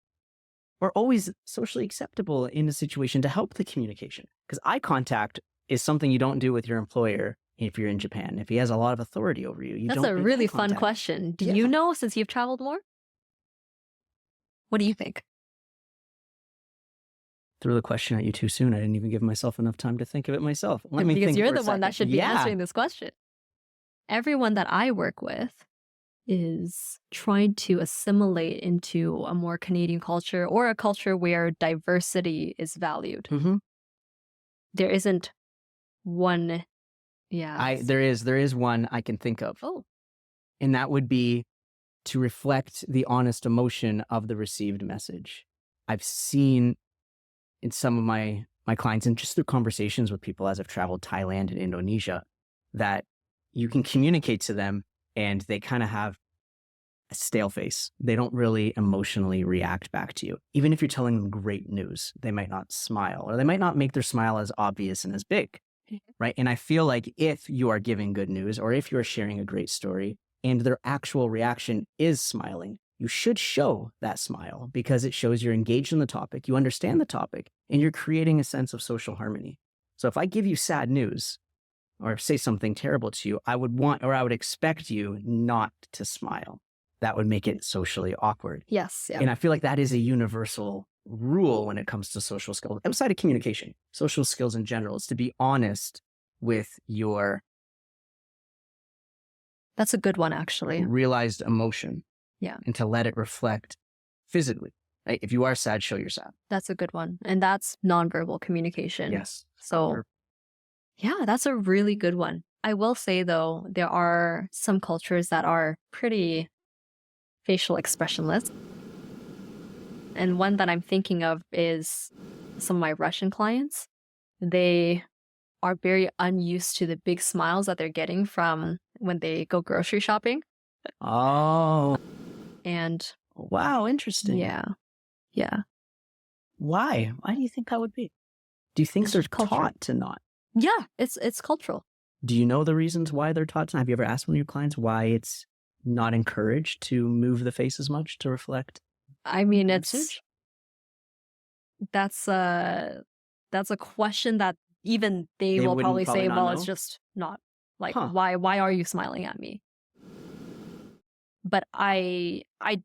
or always socially acceptable in a situation to help the communication? Because eye contact is something you don't do with your employer if you're in Japan. If he has a lot of authority over you, That's a really fun question. Do you know, since you've traveled more? What do you think? Threw the question at you too soon. I didn't even give myself enough time to think of it myself. Because you're the one that should be answering this question. Everyone that I work with is trying to assimilate into a more Canadian culture or a culture where diversity is valued. Mm-hmm. There isn't one. Yeah. There is one I can think of. Oh. And that would be to reflect the honest emotion of the received message. I've seen in some of my clients and just through conversations with people as I've traveled Thailand and Indonesia that you can communicate to them and they kind of have a stale face. They don't really emotionally react back to you. Even if you're telling them great news, they might not smile or they might not make their smile as obvious and as big, right? And I feel like if you are giving good news or if you're sharing a great story and their actual reaction is smiling, you should show that smile because it shows you're engaged in the topic, you understand the topic, and you're creating a sense of social harmony. So if I give you sad news or say something terrible to you, I would expect you not to smile. That would make it socially awkward. Yes. Yeah. And I feel like that is a universal rule when it comes to social skills, outside of communication, social skills in general, is to be honest with your That's a good one, actually. Realized emotion. Yeah. And to let it reflect physically. Right? If you are sad, show you're sad. That's a good one. And that's nonverbal communication. Yes. So, yeah, that's a really good one. I will say, though, there are some cultures that are pretty facial expressionless. And one that I'm thinking of is some of my Russian clients. They are very unused to the big smiles that they're getting from when they go grocery shopping. Oh. And wow, interesting. Yeah. Yeah. Why? Why do you think that would be? Do you think they're taught to not? Yeah, it's cultural. Do you know the reasons why they're taught to not? Have you ever asked one of your clients why it's not encouraged to move the face as much to reflect? I mean, that's a question that even they will probably say, well, it's just not like, why are you smiling at me? But I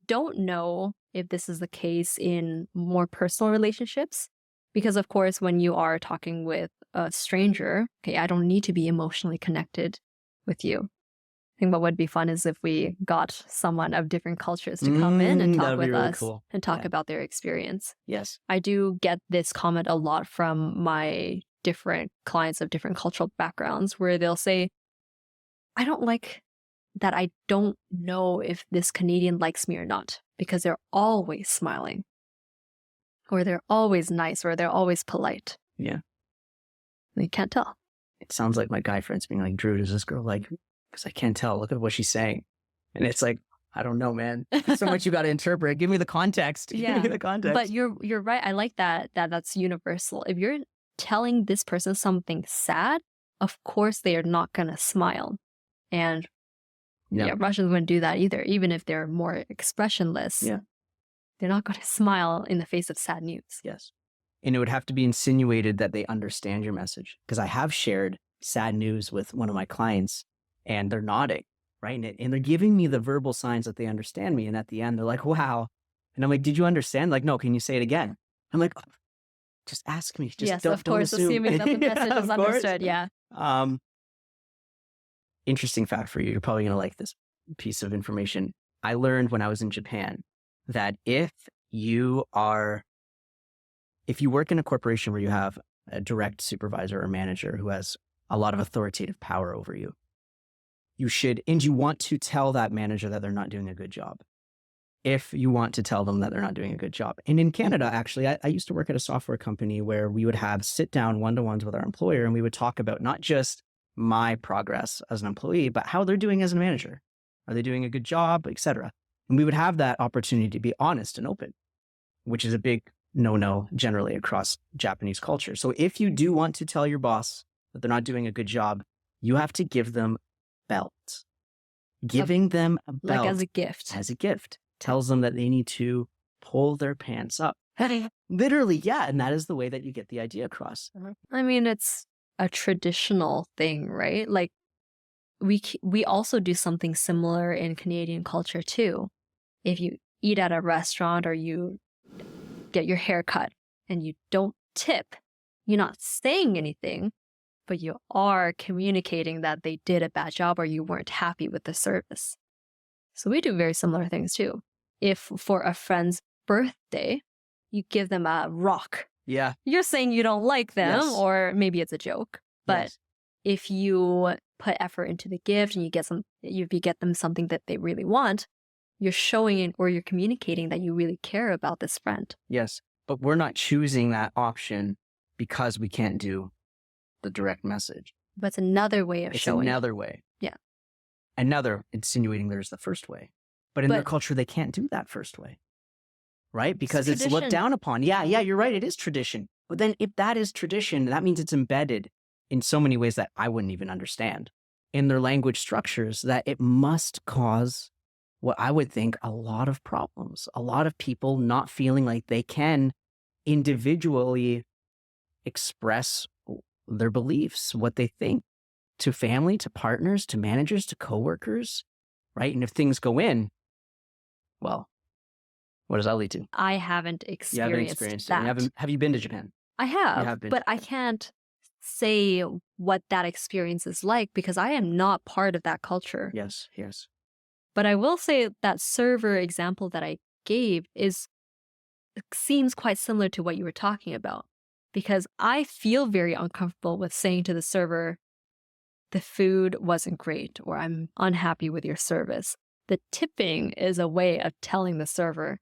don't know if this is the case in more personal relationships, because of course, when you are talking with a stranger, okay, I don't need to be emotionally connected with you. I think what would be fun is if we got someone of different cultures to come in and talk with us and talk about their experience. Yes. I do get this comment a lot from my different clients of different cultural backgrounds where they'll say, I don't like that I don't know if this Canadian likes me or not because they're always smiling or they're always nice or they're always polite. Yeah. And you can't tell. It sounds like my guy friends being like, Drew, does this girl like, because I can't tell. Look at what she's saying. And it's like, I don't know, man. So much you got to interpret. Give me the context. Yeah. Give me the context. But you're right. I like that's universal. If you're telling this person something sad, of course they are not going to smile. And Russians wouldn't do that either, even if they're more expressionless. Yeah. They're not going to smile in the face of sad news. Yes. And it would have to be insinuated that they understand your message. Because I have shared sad news with one of my clients and they're nodding, right? And they're giving me the verbal signs that they understand me. And at the end, they're like, wow. And I'm like, did you understand? Like, no, can you say it again? I'm like, oh, just ask me. Just don't assume. Assuming that the message is understood. Yeah. Interesting fact for you. You're probably going to like this piece of information. I learned when I was in Japan that if you work in a corporation where you have a direct supervisor or manager who has a lot of authoritative power over you, you want to tell that manager that they're not doing a good job. If you want to tell them that they're not doing a good job. And in Canada, actually, I used to work at a software company where we would have sit-down one-to-ones with our employer and we would talk about not just my progress as an employee, but how they're doing as a manager. Are they doing a good job, etc.? And we would have that opportunity to be honest and open, which is a big no-no generally across Japanese culture. So if you do want to tell your boss that they're not doing a good job, you have to give them belt. Giving them a belt. Like as a gift. As a gift. Tells them that they need to pull their pants up. Literally, yeah. And that is the way that you get the idea across. I mean, it's a traditional thing, right? Like we also do something similar in Canadian culture too. If you eat at a restaurant or you get your hair cut and you don't tip, you're not saying anything, but you are communicating that they did a bad job or you weren't happy with the service. So we do very similar things too. If for a friend's birthday, you give them a rock. Yeah. You're saying you don't like them, or maybe it's a joke. But if you put effort into the gift and you get them something that they really want, you're showing or you're communicating that you really care about this friend. Yes. But we're not choosing that option because we can't do the direct message. But it's another way of showing. It's another way. Yeah. Another insinuating there's the first way. But in their culture, they can't do that first way. Right? Because it's looked down upon. Yeah, you're right. It is tradition. But then if that is tradition, that means it's embedded in so many ways that I wouldn't even understand in their language structures, that it must cause what I would think a lot of problems. A lot of people not feeling like they can individually express their beliefs, what they think, to family, to partners, to managers, to coworkers, right? And if things go in, well, what does that lead to? I haven't experienced that. Have you been to Japan? I have but I can't say what that experience is like because I am not part of that culture. Yes. But I will say that server example that I gave seems quite similar to what you were talking about, because I feel very uncomfortable with saying to the server, the food wasn't great, or I'm unhappy with your service. The tipping is a way of telling the server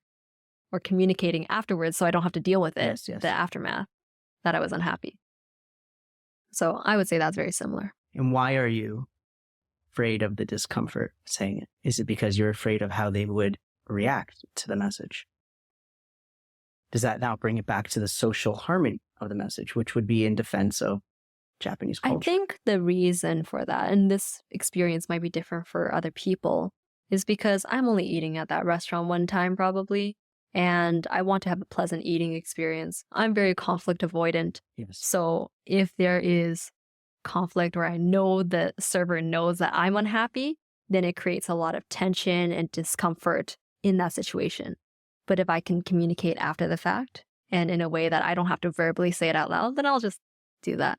or communicating afterwards so I don't have to deal with it, the aftermath, that I was unhappy. So I would say that's very similar. And why are you afraid of the discomfort saying it? Is it because you're afraid of how they would react to the message? Does that now bring it back to the social harmony of the message, which would be in defense of Japanese culture? I think the reason for that, and this experience might be different for other people, is because I'm only eating at that restaurant one time probably, and I want to have a pleasant eating experience. I'm very conflict avoidant. Yes. So if there is conflict where I know the server knows that I'm unhappy, then it creates a lot of tension and discomfort in that situation. But if I can communicate after the fact and in a way that I don't have to verbally say it out loud, then I'll just do that.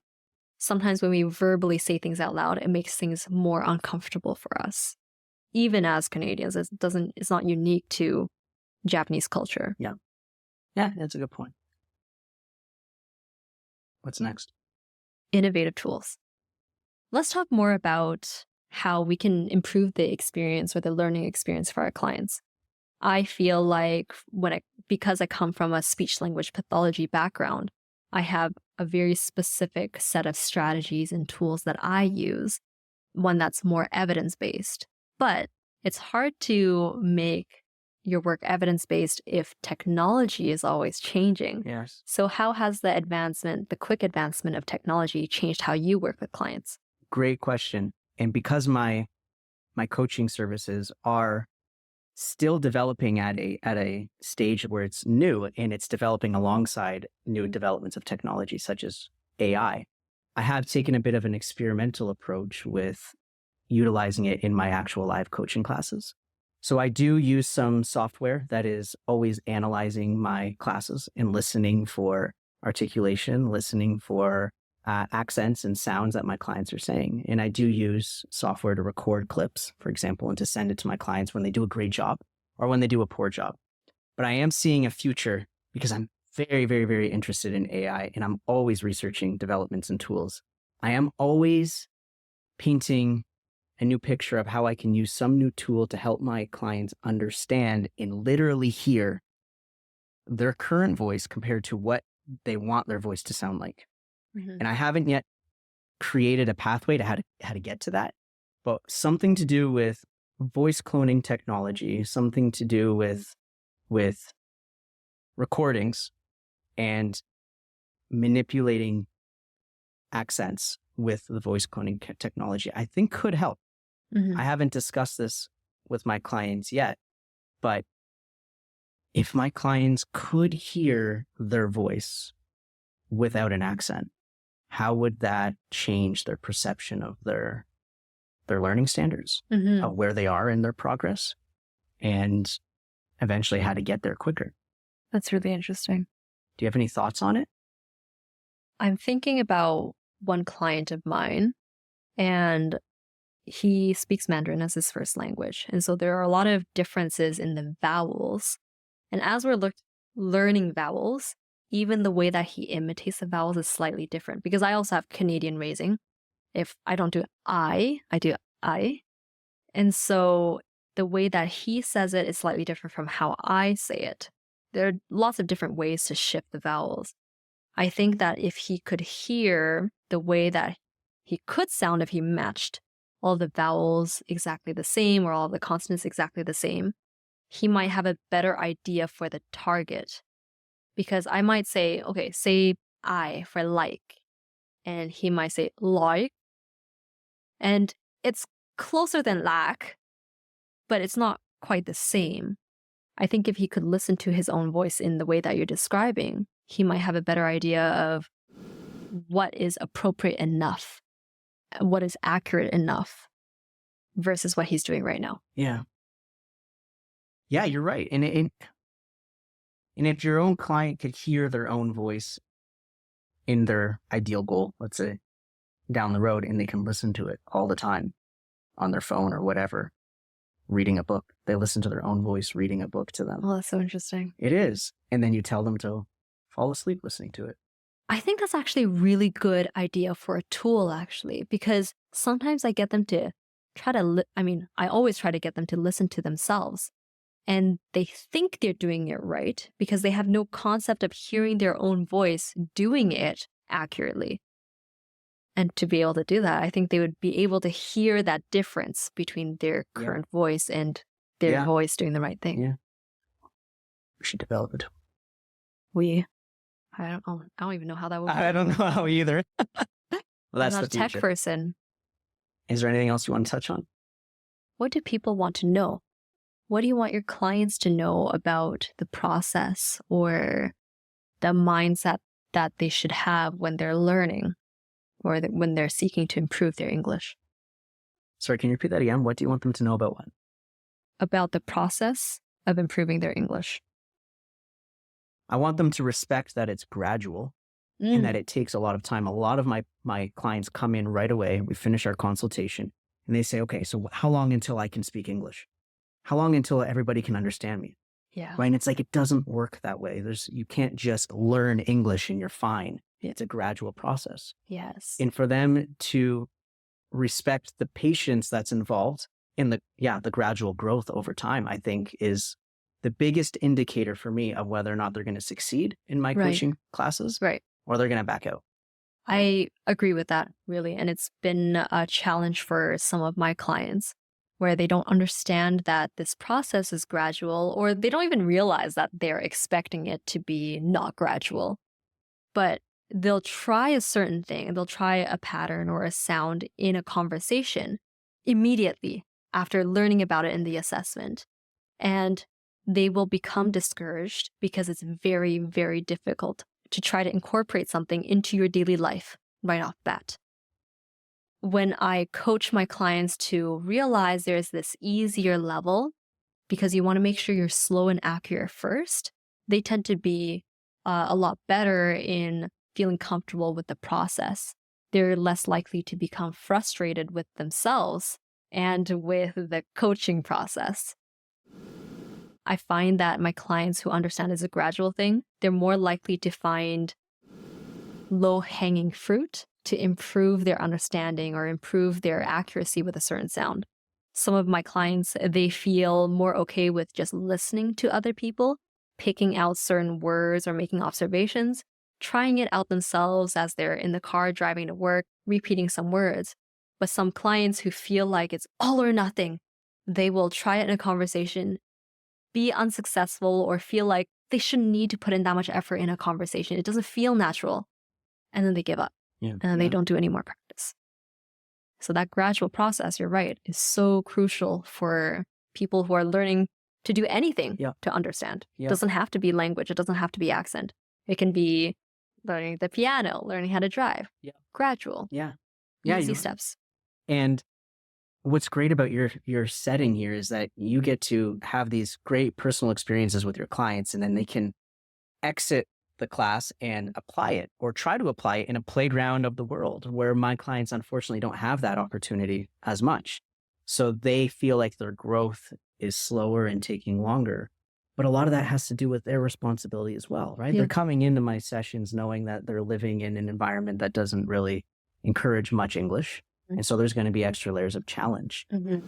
Sometimes when we verbally say things out loud, it makes things more uncomfortable for us. Even as Canadians, it's not unique to Japanese culture. Yeah. Yeah, that's a good point. What's next? Innovative tools. Let's talk more about how we can improve the experience or the learning experience for our clients. I feel like because I come from a speech language pathology background, I have a very specific set of strategies and tools that I use, one that's more evidence-based. But it's hard to make your work evidence-based if technology is always changing. Yes. So how has the quick advancement of technology changed how you work with clients? Great question. And because my coaching services are still developing at a stage where it's new and it's developing alongside new developments of technology such as AI, I have taken a bit of an experimental approach with utilizing it in my actual live coaching classes. So I do use some software that is always analyzing my classes and listening for articulation, listening for accents and sounds that my clients are saying. And I do use software to record clips, for example, and to send it to my clients when they do a great job or when they do a poor job. But I am seeing a future because I'm very, very, very interested in AI, and I'm always researching developments and tools. I am always painting a new picture of how I can use some new tool to help my clients understand and literally hear their current voice compared to what they want their voice to sound like. Mm-hmm. And I haven't yet created a pathway to how to get to that, but something to do with voice cloning technology, something to do with recordings and manipulating accents with the voice cloning technology, I think could help. Mm-hmm. I haven't discussed this with my clients yet, but if my clients could hear their voice without an accent, how would that change their perception of their learning standards, mm-hmm. of where they are in their progress, and eventually how to get there quicker? That's really interesting. Do you have any thoughts on it? I'm thinking about one client of mine, and he speaks Mandarin as his first language. And so there are a lot of differences in the vowels. And as we're learning vowels, even the way that he imitates the vowels is slightly different, because I also have Canadian raising. If I don't do I do I. And so the way that he says it is slightly different from how I say it. There are lots of different ways to shift the vowels. I think that if he could hear the way that he could sound if he matched all the vowels exactly the same or all the consonants exactly the same, he might have a better idea for the target. Because I might say, okay, say I for like, and he might say like, and it's closer than lack, but it's not quite the same. I think if he could listen to his own voice in the way that you're describing, he might have a better idea of what is appropriate enough, what is accurate enough versus what he's doing right now. Yeah. Yeah, you're right. And if your own client could hear their own voice in their ideal goal, let's say down the road, and they can listen to it all the time on their phone or whatever, reading a book, they listen to their own voice reading a book to them. Oh, that's so interesting. It is. And then you tell them to fall asleep listening to it. I think that's actually a really good idea for a tool, actually, because sometimes I get them to I always try to get them to listen to themselves. And they think they're doing it right because they have no concept of hearing their own voice doing it accurately. And to be able to do that, I think they would be able to hear that difference between their current voice and their voice doing the right thing. Yeah. We should develop it. I don't even know how that would work. I don't know how either. Well, that's I'm not a tech person. Is there anything else you want to touch on? What do people want to know? what do you want your clients to know about the process or the mindset that they should have when they're learning or when they're seeking to improve their English? Sorry, can you repeat that again? What do you want them to know about what? About the process of improving their English. I want them to respect that it's gradual and that it takes a lot of time. A lot of my clients come in right away. We finish our consultation and they say, okay, so how long until I can speak English? How long until everybody can understand me? Yeah. Right. And it's like, it doesn't work that way. You can't just learn English and you're fine. It's a gradual process. Yes. And for them to respect the patience that's involved in the gradual growth over time, I think is the biggest indicator for me of whether or not they're going to succeed in my coaching classes, or they're going to back out. I agree with that, really. And it's been a challenge for some of my clients where they don't understand that this process is gradual, or they don't even realize that they're expecting it to be not gradual. But they'll try a certain thing, they'll try a pattern or a sound in a conversation immediately after learning about it in the assessment. And they will become discouraged because it's very, very difficult to try to incorporate something into your daily life right off the bat. When I coach my clients to realize there's this easier level, because you want to make sure you're slow and accurate first, they tend to be a lot better in feeling comfortable with the process. They're less likely to become frustrated with themselves and with the coaching process. I find that my clients who understand it's a gradual thing, they're more likely to find low-hanging fruit to improve their understanding or improve their accuracy with a certain sound. Some of my clients, they feel more okay with just listening to other people, picking out certain words or making observations, trying it out themselves as they're in the car driving to work, repeating some words. But some clients who feel like it's all or nothing, they will try it in a conversation, be unsuccessful, or feel like they shouldn't need to put in that much effort in a conversation. It doesn't feel natural. And then they give up. And then they don't do any more practice. So that gradual process, you're right, is so crucial for people who are learning to do anything to understand. It doesn't have to be language. It doesn't have to be accent. It can be learning the piano, learning how to drive. Gradual. Easy steps. And what's great about your setting here is that you get to have these great personal experiences with your clients, and then they can exit the class and apply it or try to apply it in a playground of the world, where my clients unfortunately don't have that opportunity as much. So they feel like their growth is slower and taking longer. But a lot of that has to do with their responsibility as well, right? They're coming into my sessions knowing that they're living in an environment that doesn't really encourage much English. And so there's going to be extra layers of challenge. And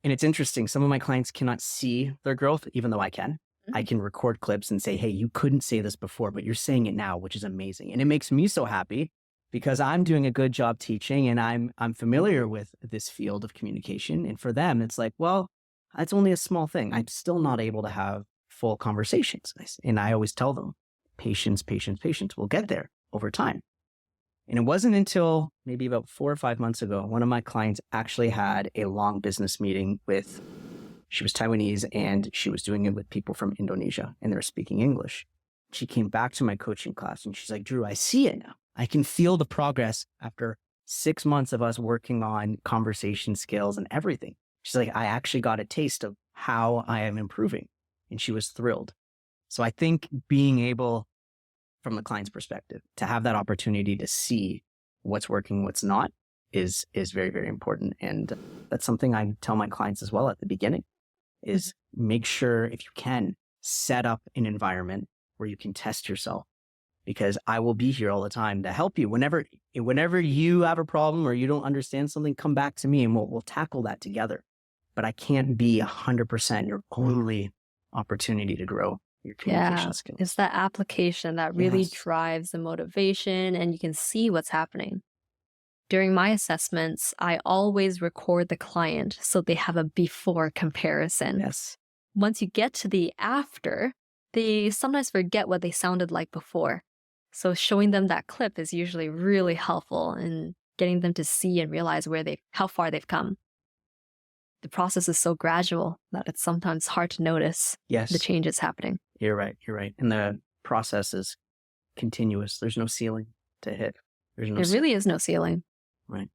it's interesting. Some of my clients cannot see their growth, even though I can. I can record clips and say, hey, you couldn't say this before, but you're saying it now, which is amazing. And it makes me so happy because I'm doing a good job teaching and I'm familiar with this field of communication. And for them, it's like, well, that's only a small thing. I'm still not able to have full conversations. And I always tell them, patience, patience, patience. We'll get there over time. And it wasn't until maybe about 4 or 5 months ago, one of my clients actually had a long business meeting with, she was Taiwanese and she was doing it with people from Indonesia and they were speaking English. She came back to my coaching class and she's like, Drew, I see it now. I can feel the progress after 6 months of us working on conversation skills and everything. She's like, I actually got a taste of how I am improving. And she was thrilled. So I think being able, from the client's perspective, to have that opportunity to see what's working, what's not, is very, very important. And that's something I tell my clients as well at the beginning, is make sure, if you can, set up an environment where you can test yourself, because I will be here all the time to help you. Whenever you have a problem or you don't understand something, come back to me and we'll tackle that together. But I can't be 100% your only opportunity to grow your communication skills. It's that application that really drives the motivation and you can see what's happening. During my assessments, I always record the client so they have a before comparison. Once you get to the after, they sometimes forget what they sounded like before. So showing them that clip is usually really helpful in getting them to see and realize how far they've come. the process is so gradual that it's sometimes hard to notice the changes happening. You're right. And the process is continuous. There's no ceiling to hit. There really is no ceiling. Right.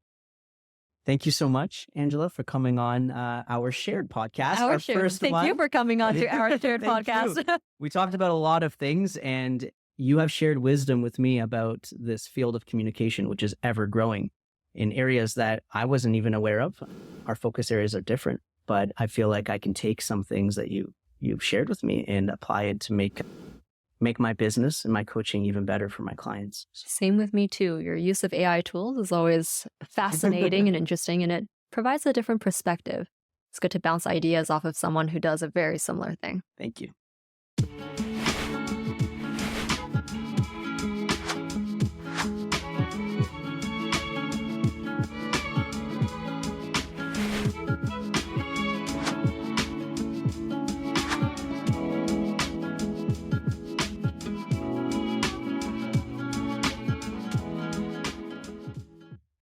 Thank you so much, Angela, for coming on our shared podcast. Our first one. Thank you for coming on to our shared podcast. We talked about a lot of things, and you have shared wisdom with me about this field of communication, which is ever growing in areas that I wasn't even aware of. Our focus areas are different, but I feel like I can take some things that you've shared with me and apply it to make my business and my coaching even better for my clients. Same with me too. Your use of AI tools is always fascinating and interesting, and it provides a different perspective. It's good to bounce ideas off of someone who does a very similar thing. Thank you.